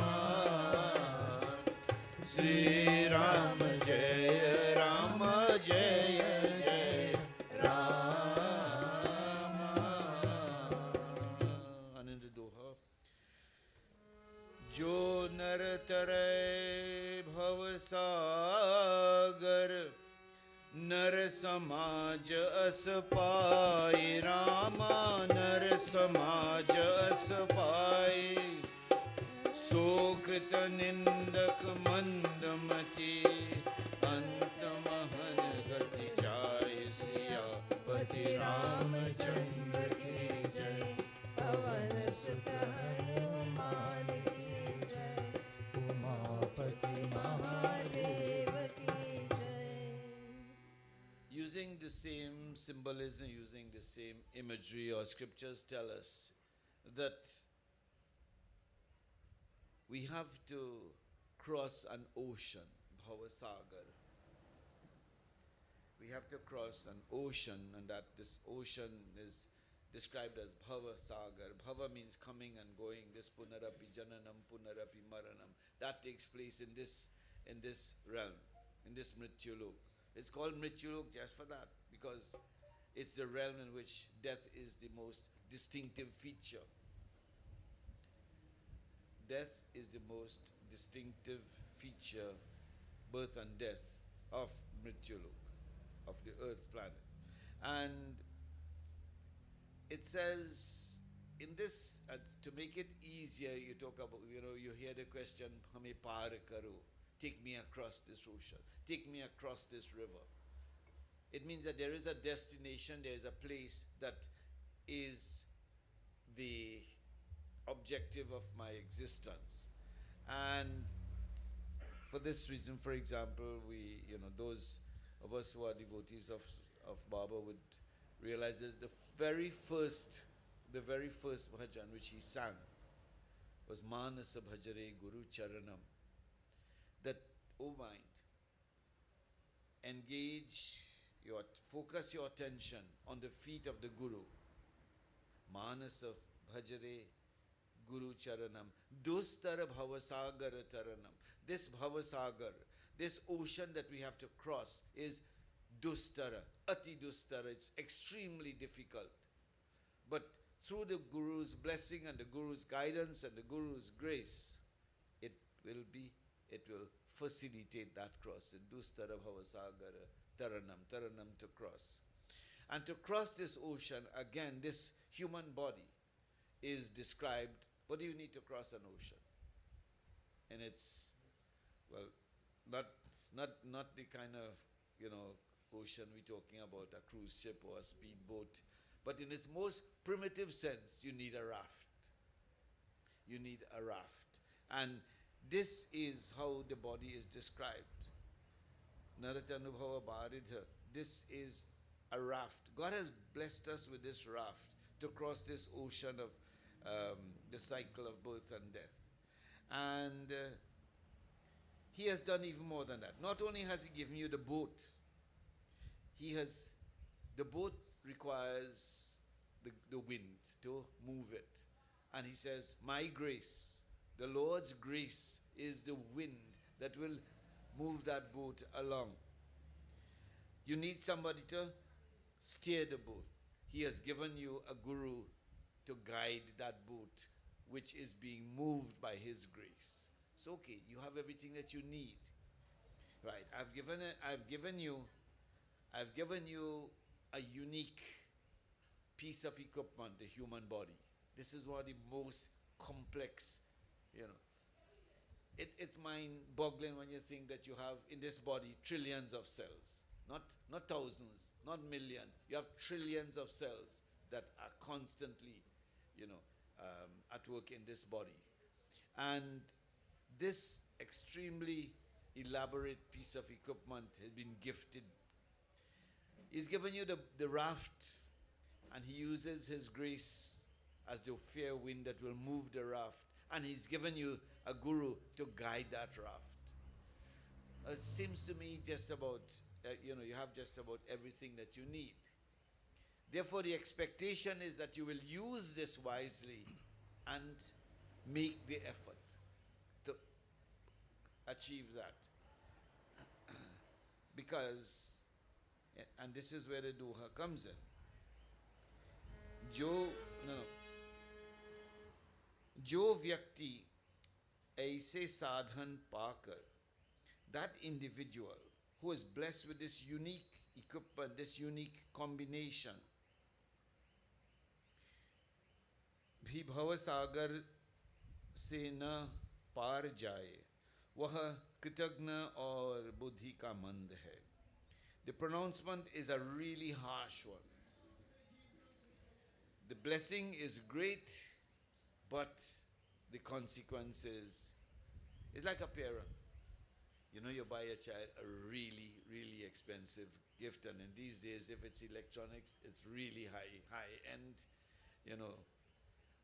श्री राम जय राम जय जय राम. आनंद दोहा. जो नर तरे भव सागर नर समाज अस पाई रामा नर समाज अस पाई सोकृत निंदक मंदमती अंत महन गति जाय सिया पति रामचंद्र की जय पवन सुत हनुमान की जय उमापति महादेव की जय. Using the same symbolism, using the same imagery, or scriptures tell us that we have to cross an ocean, Bhavasagar. We have to cross an ocean, and that this ocean is described as Bhavasagar. Bhava means coming and going. This Punarapi Jananam, Punarapi Maranam. That takes place in this realm, in this Mrityulok. It's called Mrityulok just for that, because it's the realm in which death is the most distinctive feature. Death is the most distinctive feature, birth and death of Mrityulok, of the earth planet. And it says, in this, to make it easier, you talk about, you hear the question, Hame paar karo, take me across this ocean, take me across this river. It means that there is a destination, there is a place that is the objective of my existence. And for this reason, for example, we, those of us who are devotees of Baba would realize that the very first bhajan which he sang was Manasa Bhajare Guru Charanam. That, oh mind, focus your attention on the feet of the Guru. Manasa Bhajare Guru Charanam. Dustara Bhavasagara Taranam. This Bhavasagar, this ocean that we have to cross is Dustara, Ati Dustara. It's extremely difficult. But through the Guru's blessing and the Guru's guidance and the Guru's grace, it will facilitate that crossing. Dustara Bhavasagara, Taranam to cross. And to cross this ocean, again, this human body is described. What do you need to cross an ocean? And it's, well, not the kind of, ocean we're talking about, a cruise ship or a speedboat, but in its most primitive sense, you need a raft. You need a raft. And this is how the body is described. Naratanubhava Bharidha. This is a raft. God has blessed us with this raft to cross this ocean of the cycle of birth and death. And He has done even more than that. Not only has He given you the boat, the boat requires the wind to move it. And He says, my grace, the Lord's grace is the wind that will move that boat along. You need somebody to steer the boat. He has given you a guru to guide that boat, which is being moved by His grace. It's okay. You have everything that you need. Right. I've given you a unique piece of equipment, the human body. This is one of the most complex, It's mind-boggling when you think that you have in this body trillions of cells. Not thousands, not millions. You have trillions of cells that are constantly, at work in this body. And this extremely elaborate piece of equipment has been gifted. He's given you the raft, and He uses His grace as the fair wind that will move the raft. And He's given you a guru to guide that raft. It seems to me just about, you have just about everything that you need. Therefore, the expectation is that you will use this wisely and make the effort to achieve that. Because, and this is where the doha comes in. जो व्यक्ति ऐसे साधन पाकर, that individual who is blessed with this unique equipment, this unique combination, भी भव सागर से न पार जाए, वह कृतघ्न और बुद्धि का मंद है. The pronouncement is a really harsh one. The blessing is great, but the consequences is like a parent. You buy a child a really, really expensive gift, and in these days, if it's electronics, it's really high end.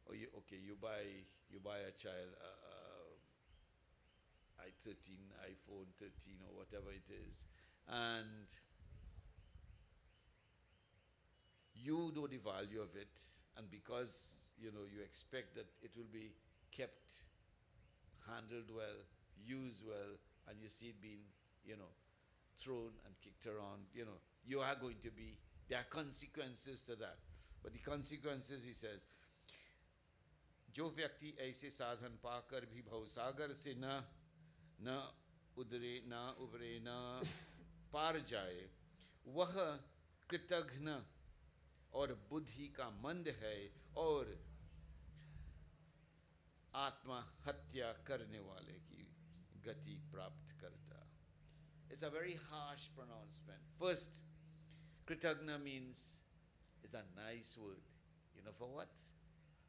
Or you buy a child iPhone 13 or whatever it is, and you know the value of it, and because you expect that it will be kept, handled well, used well, and you see it being thrown and kicked around, you are going to be, there are consequences to that. But the consequences, he says, जो व्यक्ति ऐसे साधन पाकर भी भवसागर से न उबरे न पार जाए, वह कृतघ्न और बुद्धि का मंद है और आत्महत्या करने वाले की गति प्राप्त करता. It's a very harsh pronouncement. First, Kritagna means, it's a nice word. For what?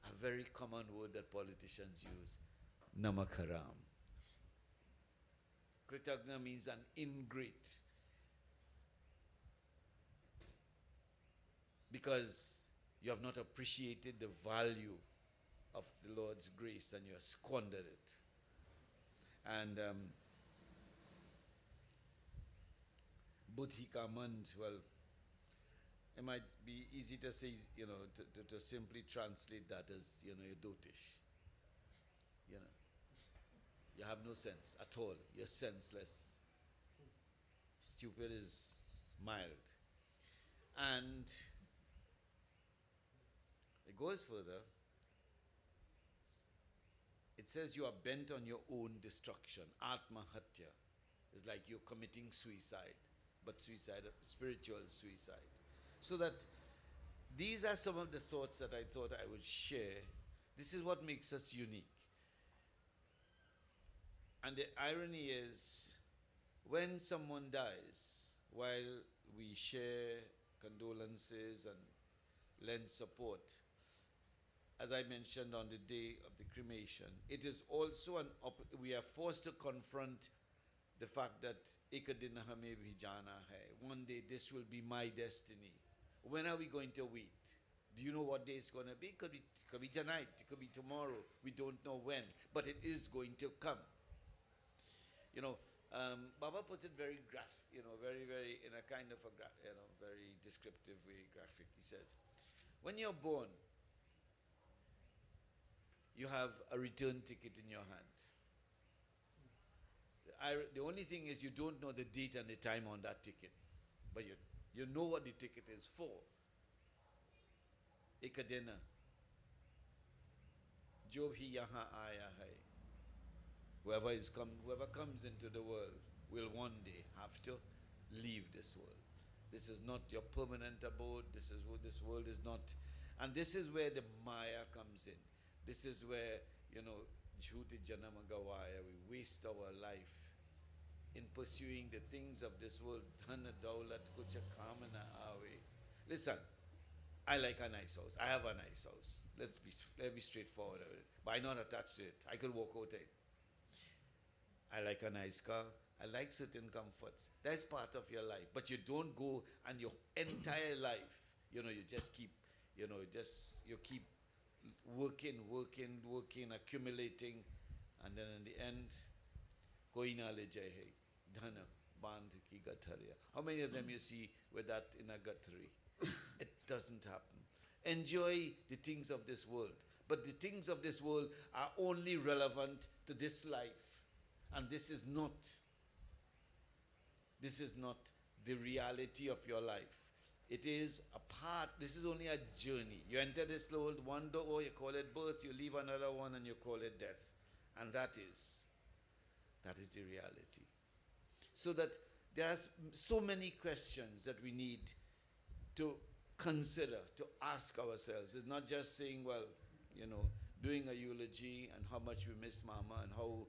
A very common word that politicians use. Namak haram. Kritagna means an ingrate. Because you have not appreciated the value of the Lord's grace and you have squandered it. And Buddhi ka mand, well, it might be easy to say, to simply translate that as, you're dotish. You have no sense at all. You're senseless. Stupid is mild. And it goes further. It says you are bent on your own destruction. Atma Hatya. It's like you're committing suicide, but suicide, spiritual suicide. So that these are some of the thoughts that I thought I would share. This is what makes us unique. And the irony is, when someone dies, while we share condolences and lend support, as I mentioned on the day of the cremation, it is also we are forced to confront the fact that ek din hame bhi jana hai. One day this will be my destiny. When are we going to wait? Do you know what day it's going to be? Could be tonight, it could be tomorrow. We don't know when, but it is going to come. You know, Baba puts it very very, very, in a kind of a, very descriptive way, graphic. He says, when you're born, you have a return ticket in your hand. The only thing is you don't know the date and the time on that ticket, but you know what the ticket is for. Ek din jo bhi yahan aaya hai. Whoever comes into the world will one day have to leave this world. This is not your permanent abode. This world is not, and this is where the Maya comes in. This is where, jhuti janam gawaya, we waste our life in pursuing the things of this world. Dhan daulat kuch kamana aave. Listen, I like a nice house. I have a nice house. Let's be straightforward about it. But I'm not attached to it. I could walk out it. I like a nice car. I like certain comforts. That's part of your life. But you don't go and your entire life, you just keep, you keep working, accumulating, and then in the end, koi na le jaye hai, dhana bandh ki gathariya. How many of them you see with that in a guthrie? It doesn't happen. Enjoy the things of this world. But the things of this world are only relevant to this life. And this is not the reality of your life. It is a part, this is only a journey. You enter this world, one door, you call it birth, you leave another one and you call it death. And that is the reality. So that there are so many questions that we need to consider, to ask ourselves. It's not just saying, well, doing a eulogy and how much we miss Mama and how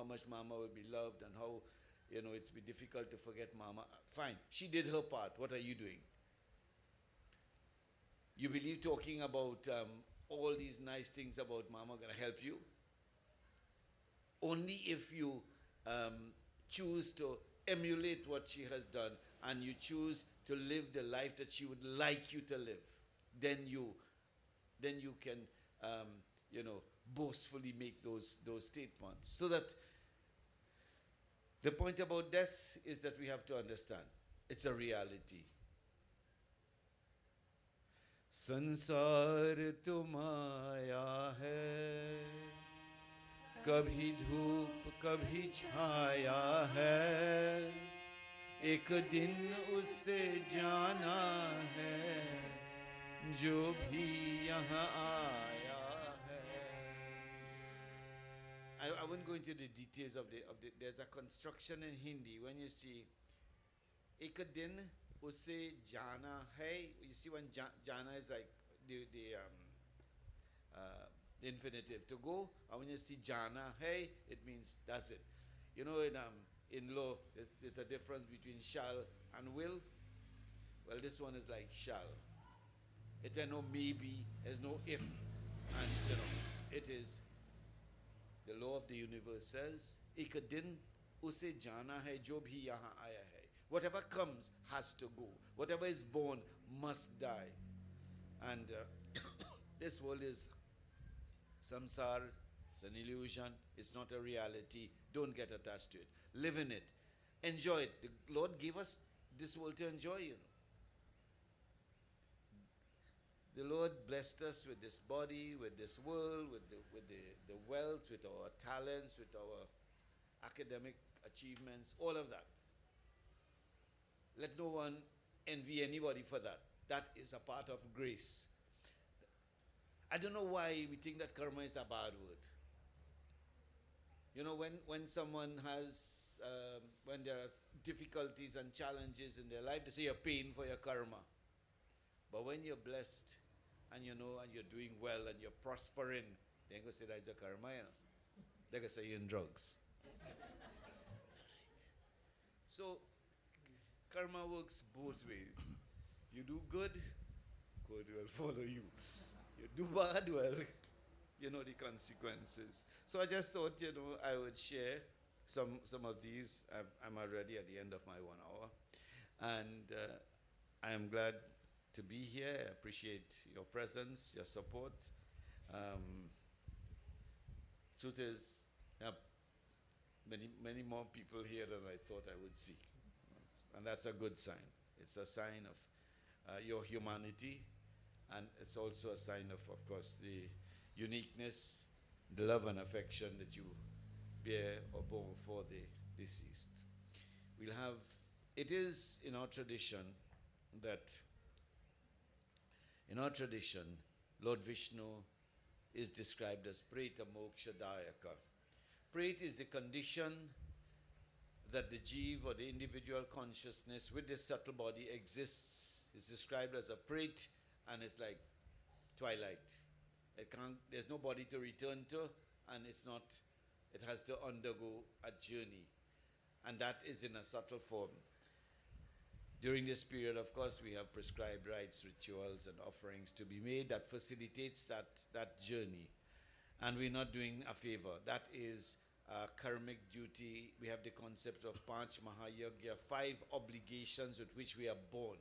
much Mama will be loved and how, it's be difficult to forget Mama. Fine, she did her part. What are you doing? You believe talking about all these nice things about Mama going to help you? Only if you choose to emulate what she has done and you choose to live the life that she would like you to live, then you can boastfully make those statements. So that the point about death is that we have to understand it's a reality. संसार तो माया है, कभी धूप कभी छाया है, एक दिन उससे जाना है, जो भी यहाँ आया है. I won't go into the details of the. There's a construction in Hindi when you see ek din usse jana hai. You see when jana is like the infinitive to go, and when you see jana hai, it means that's it. In law, there's a difference between shall and will. Well, this one is like shall. It has no maybe, there's no if, and it is. The law of the universe says, ek din usse jana hai jo bhi yahan aaya hai. Whatever comes has to go. Whatever is born must die. And this world is samsar, it's an illusion, it's not a reality. Don't get attached to it. Live in it. Enjoy it. The Lord gave us this world to enjoy, The Lord blessed us with this body, with this world, with the wealth, with our talents, with our academic achievements, all of that. Let no one envy anybody for that. That is a part of grace. I don't know why we think that karma is a bad word. You know, when someone has, when there are difficulties and challenges in their life, they say you're paying for your karma. But when you're blessed and you know, and you're doing well and you're prospering, they ain't gonna say that's your karma, you know. They're gonna say you're in drugs. So, karma works both ways. You do good, good will follow you. You do bad, well, you know the consequences. So I just thought, you know, I would share some of these. I'm already at the end of my 1 hour. And I am glad to be here. I appreciate your presence, your support. Truth is, there are many more people here than I thought I would see. And that's a good sign. It's a sign of your humanity, and it's also a sign of course, the uniqueness, the love and affection that you bear or bore for the deceased. We'll have, it is in our tradition that, Lord Vishnu is described as Preta Moksha Dayaka. Pret is the condition that the jiva or the individual consciousness with this subtle body exists. It's described as a pret, and it's like twilight. There's no body to return to, and it has to undergo a journey. And that is in a subtle form. During this period, of course, we have prescribed rites, rituals, and offerings to be made that facilitates that journey. And we're not doing a favor. That is a karmic duty. We have the concept of Panch Mahayagya, 5 obligations with which we are born.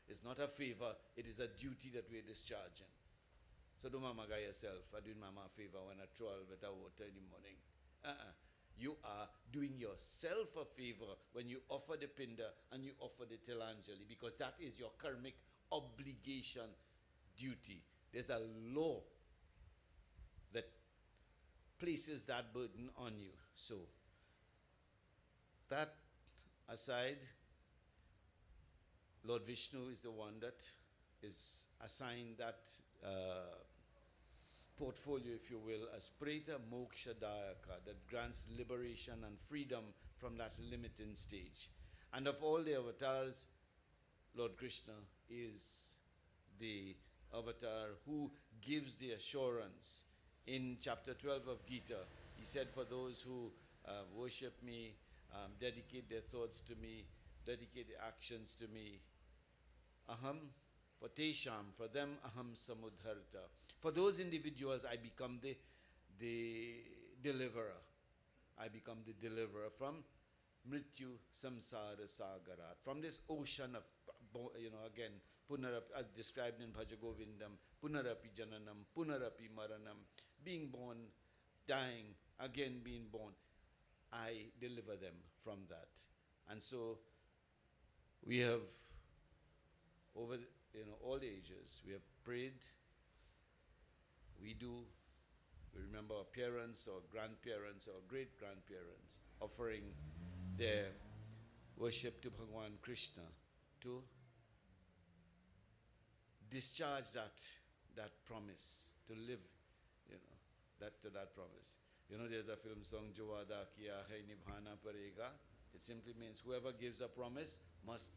It's not a favor, it is a duty that we're discharging. So don't mama yourself. I doing mama a favor when I troll with water in the morning. You are doing yourself a favor when you offer the pinda and you offer the Tilanjali, because that is your karmic obligation, duty. There's a law that places that burden on you. So, that aside, Lord Vishnu is the one that is assigned that portfolio, if you will, as Preta Moksha Dayaka, that grants liberation and freedom from that limiting stage. And of all the avatars, Lord Krishna is the avatar who gives the assurance. In chapter 12 of Gita, he said, for those who worship me, dedicate their thoughts to me, dedicate their actions to me, aham patesham, for them aham samudharta. For those individuals, I become the deliverer. I become the deliverer from mrityu samsara sagara, from this ocean of, again, punarapi, described in Bhajagovindam, punarapi jananam, punarapi maranam, being born, dying, again being born. I deliver them from that. And so we have, over all the ages, we have prayed. We remember our parents or grandparents or great-grandparents offering their worship to Bhagwan Krishna to discharge that promise, to live, that promise. There's a film song, Jo Wada Kiya Hai Nibhana Parega. It simply means whoever gives a promise must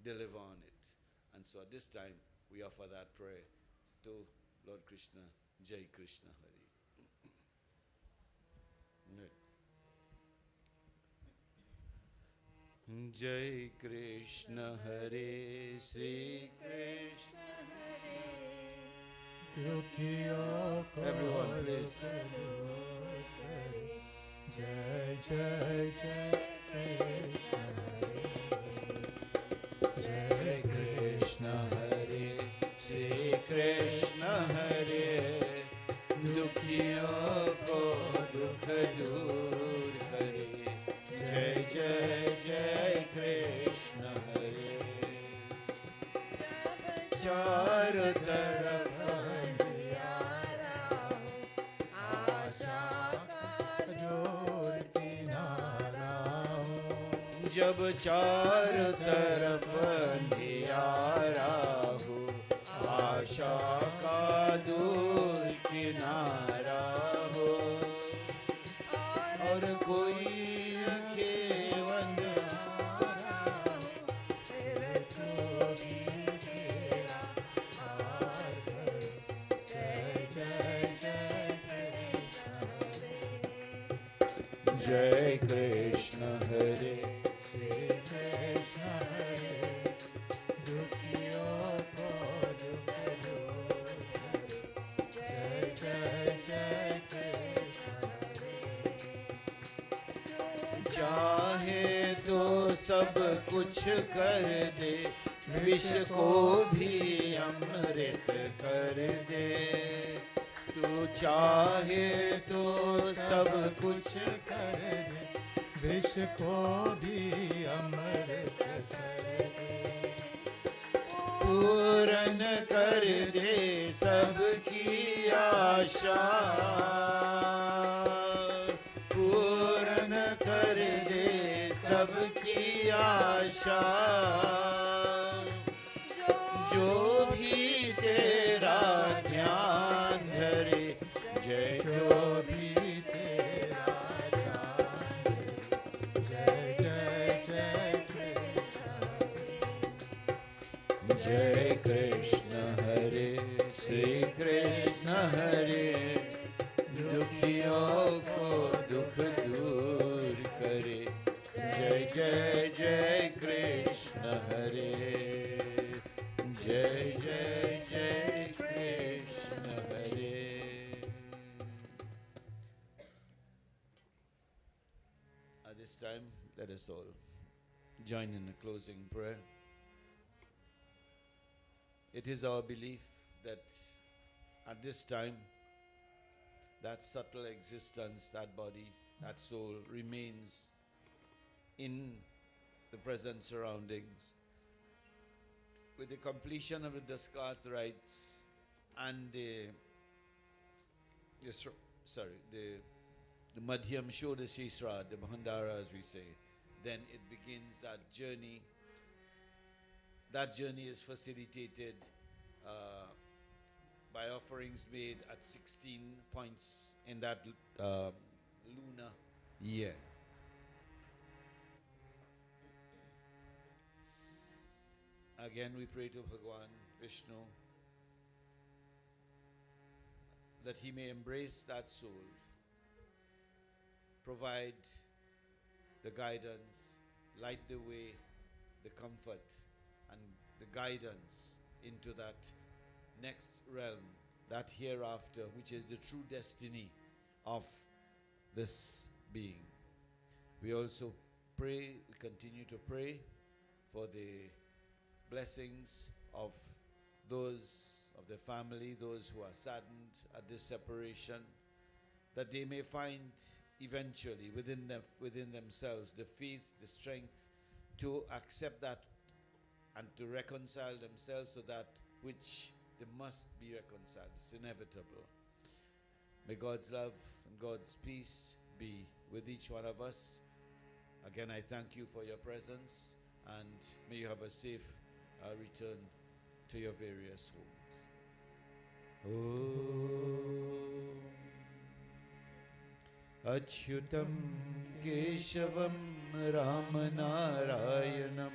deliver on it. And so at this time, we offer that prayer to Lord Krishna. Jai Krishna Hari. Jai Krishna Hare, Sri Krishna Hare. Everyone, please. Jai Jai Jai Krishna Hare. Jai Krishna Hare, Sri Krishna Hare. Dukhiyon ko dukh dur kare. Jai Jai Jai Krishna Hare. चार तरफ अंधियारा आशा का जोर किनारा हो। जब चार तरफ अंधियारा हो, आशा का दूर किनारा हो, और Jai Krishna Hare Shri Krishna Hare Dukhiyon ko dukh दूर करे जय जय Krishna चाहे तो सब कुछ कर दे विष को भी अमृत कर दे तू चाहे तो सब कुछ कर दे विष को भी अमृत कर दे पूर्ण कर दे सबकी आशा पूर्ण कर दे सबकी आशा जो भी तेरा ध्यान धरे जय जो भी तेरा ध्यान जय जय जय जय कृष्ण हरे श्री कृष्ण हरे दुखियों को दुख दूर करे जय जय जय कृष्ण हरे जय जय जय कृष्ण हरे At this time, let us all join in a closing prayer. It is our belief that at this time, that subtle existence, that body, that soul remains in the present surroundings. With the completion of the Daskat rites and the Madhyam Shodashi Shraddha, the Bhandara as we say, then it begins that journey. That journey is facilitated by offerings made at 16 points in that lunar year. Again, we pray to Bhagwan Vishnu that he may embrace that soul, provide the guidance, light the way, the comfort, and the guidance into that next realm, that hereafter, which is the true destiny of this being. We also pray, we continue to pray for the blessings of those of the family, those who are saddened at this separation, that they may find eventually within themselves the faith, the strength to accept that and to reconcile themselves to that which they must be reconciled. It's inevitable. May God's love and God's peace be with each one of us. Again, I thank you for your presence, and may you have a safe return to your various homes. Om Achyutam Keshavam Ramanarayanam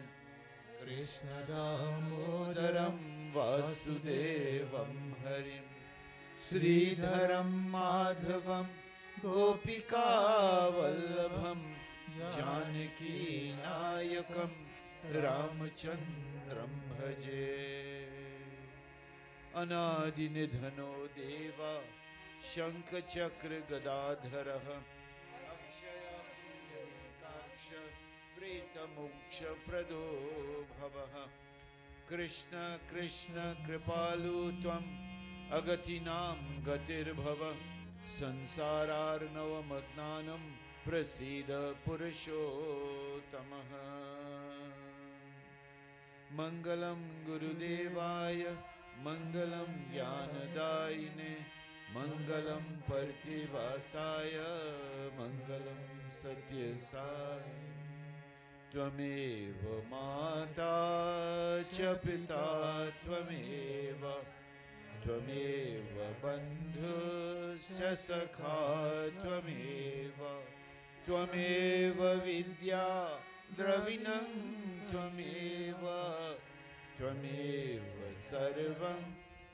Krishna Damodaram Daram Vasudevam Harim Sridharam Madhavam Gopika Vallabham Janaki Nayakam Ramachandram Bhaje Anadi Nidhano Deva Shankha Chakra Gadadharaha Akshaya Kaksha Preta Moksha Prado Bhavaha Krishna Krishna Kripalu Tvam Agatinam Gatir Bhava Sansarar Navamagnanam Prasida Purushotamaha Mangalam Gurudevaya Mangalam Jnanadaine Mangalam Parthivasaya Mangalam Satyasaya Tvameva Mata Cha Pita Tvameva Tvameva Bandhu Cha Sakha Tvameva Tvameva Vidya Dravinam Tvameva Tvameva Sarvam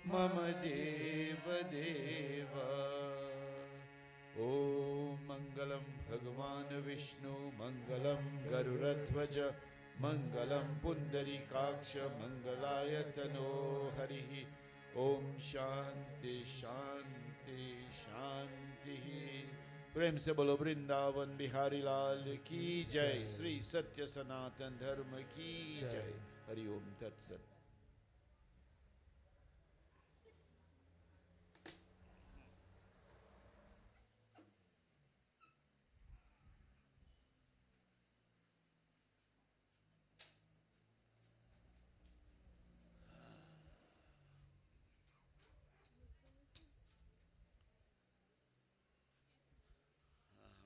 Mama Deva Deva Om Mangalam Bhagavan Vishnu Mangalam Garuradhvaja Mangalam Pundarikaksha Mangalayatano Harihi Om Shanti Shanti Shanti. प्रेम से बोलो वृंदावन बिहारी लाल की जय, श्री सत्य सनातन धर्म की जय. हरि ओम तत्सत.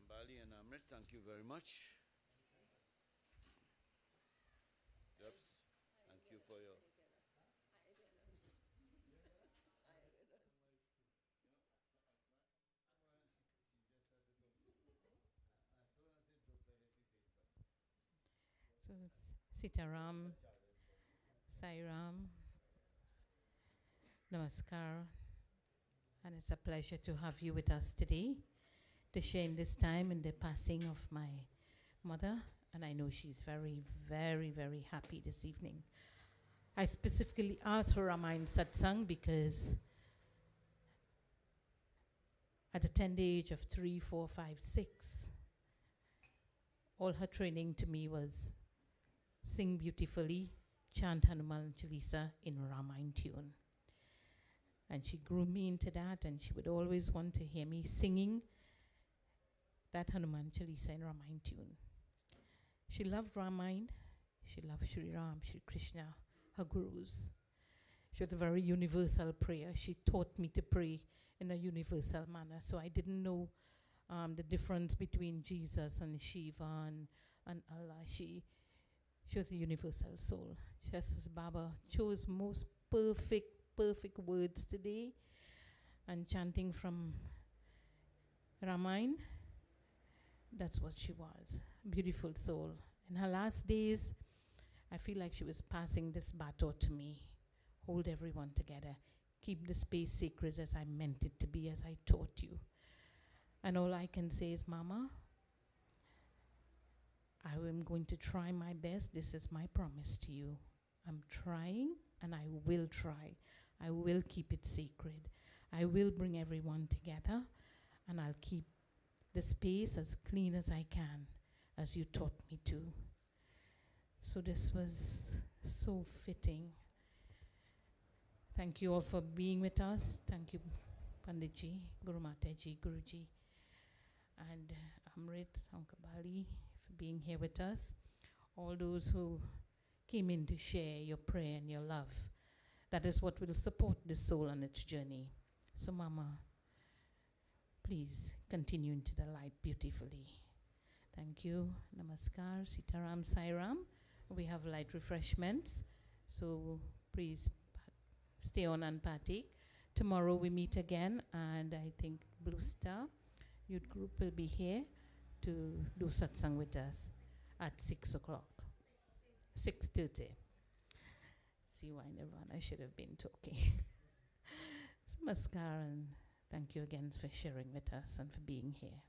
Bali and Amrit, thank you very much. Oops, thank you for your. So Sitaram, Sairam, Namaskar, and it's a pleasure to have you with us today to share in this time in the passing of my mother, and I know she's very, very, very happy this evening. I specifically asked for a Night Satsang because at the tender age of 3, 4, 5, 6, all her training to me was sing beautifully, chant Hanuman Chalisa in Ramayana tune. And she grew me into that, and she would always want to hear me singing that Hanuman Chalisa in Ramayana tune. She loved Ramayana, she loved Sri Ram, Sri Krishna, her gurus. She was a very universal prayer. She taught me to pray in a universal manner, so I didn't know the difference between Jesus and Shiva and Allah. She was a universal soul. Just as Baba chose most perfect words today and chanting from Ramayana, that's what she was. Beautiful soul. In her last days, I feel like she was passing this baton to me. Hold everyone together. Keep the space sacred as I meant it to be, as I taught you. And all I can say is, Mama, I am going to try my best. This is my promise to you. I'm trying, and I will try. I will keep it sacred. I will bring everyone together, and I'll keep the space as clean as I can, as you taught me to. So this was so fitting. Thank you all for being with us. Thank you, Panditji, Guru Mataji, Guruji, and Amrit, Uncle Bali, for being here with us. All those who came in to share your prayer and your love. That is what will support this soul on its journey. So, Mama, please continue into the light beautifully. Thank you. Namaskar, Sitaram, Sairam. We have light refreshments, so please stay on and partake. Tomorrow we meet again, and I think Blue Star Youth Group will be here to do satsang with us at 6 o'clock. 6:30. See why Nirvana should have been talking. So, Namaskar, and thank you again for sharing with us and for being here.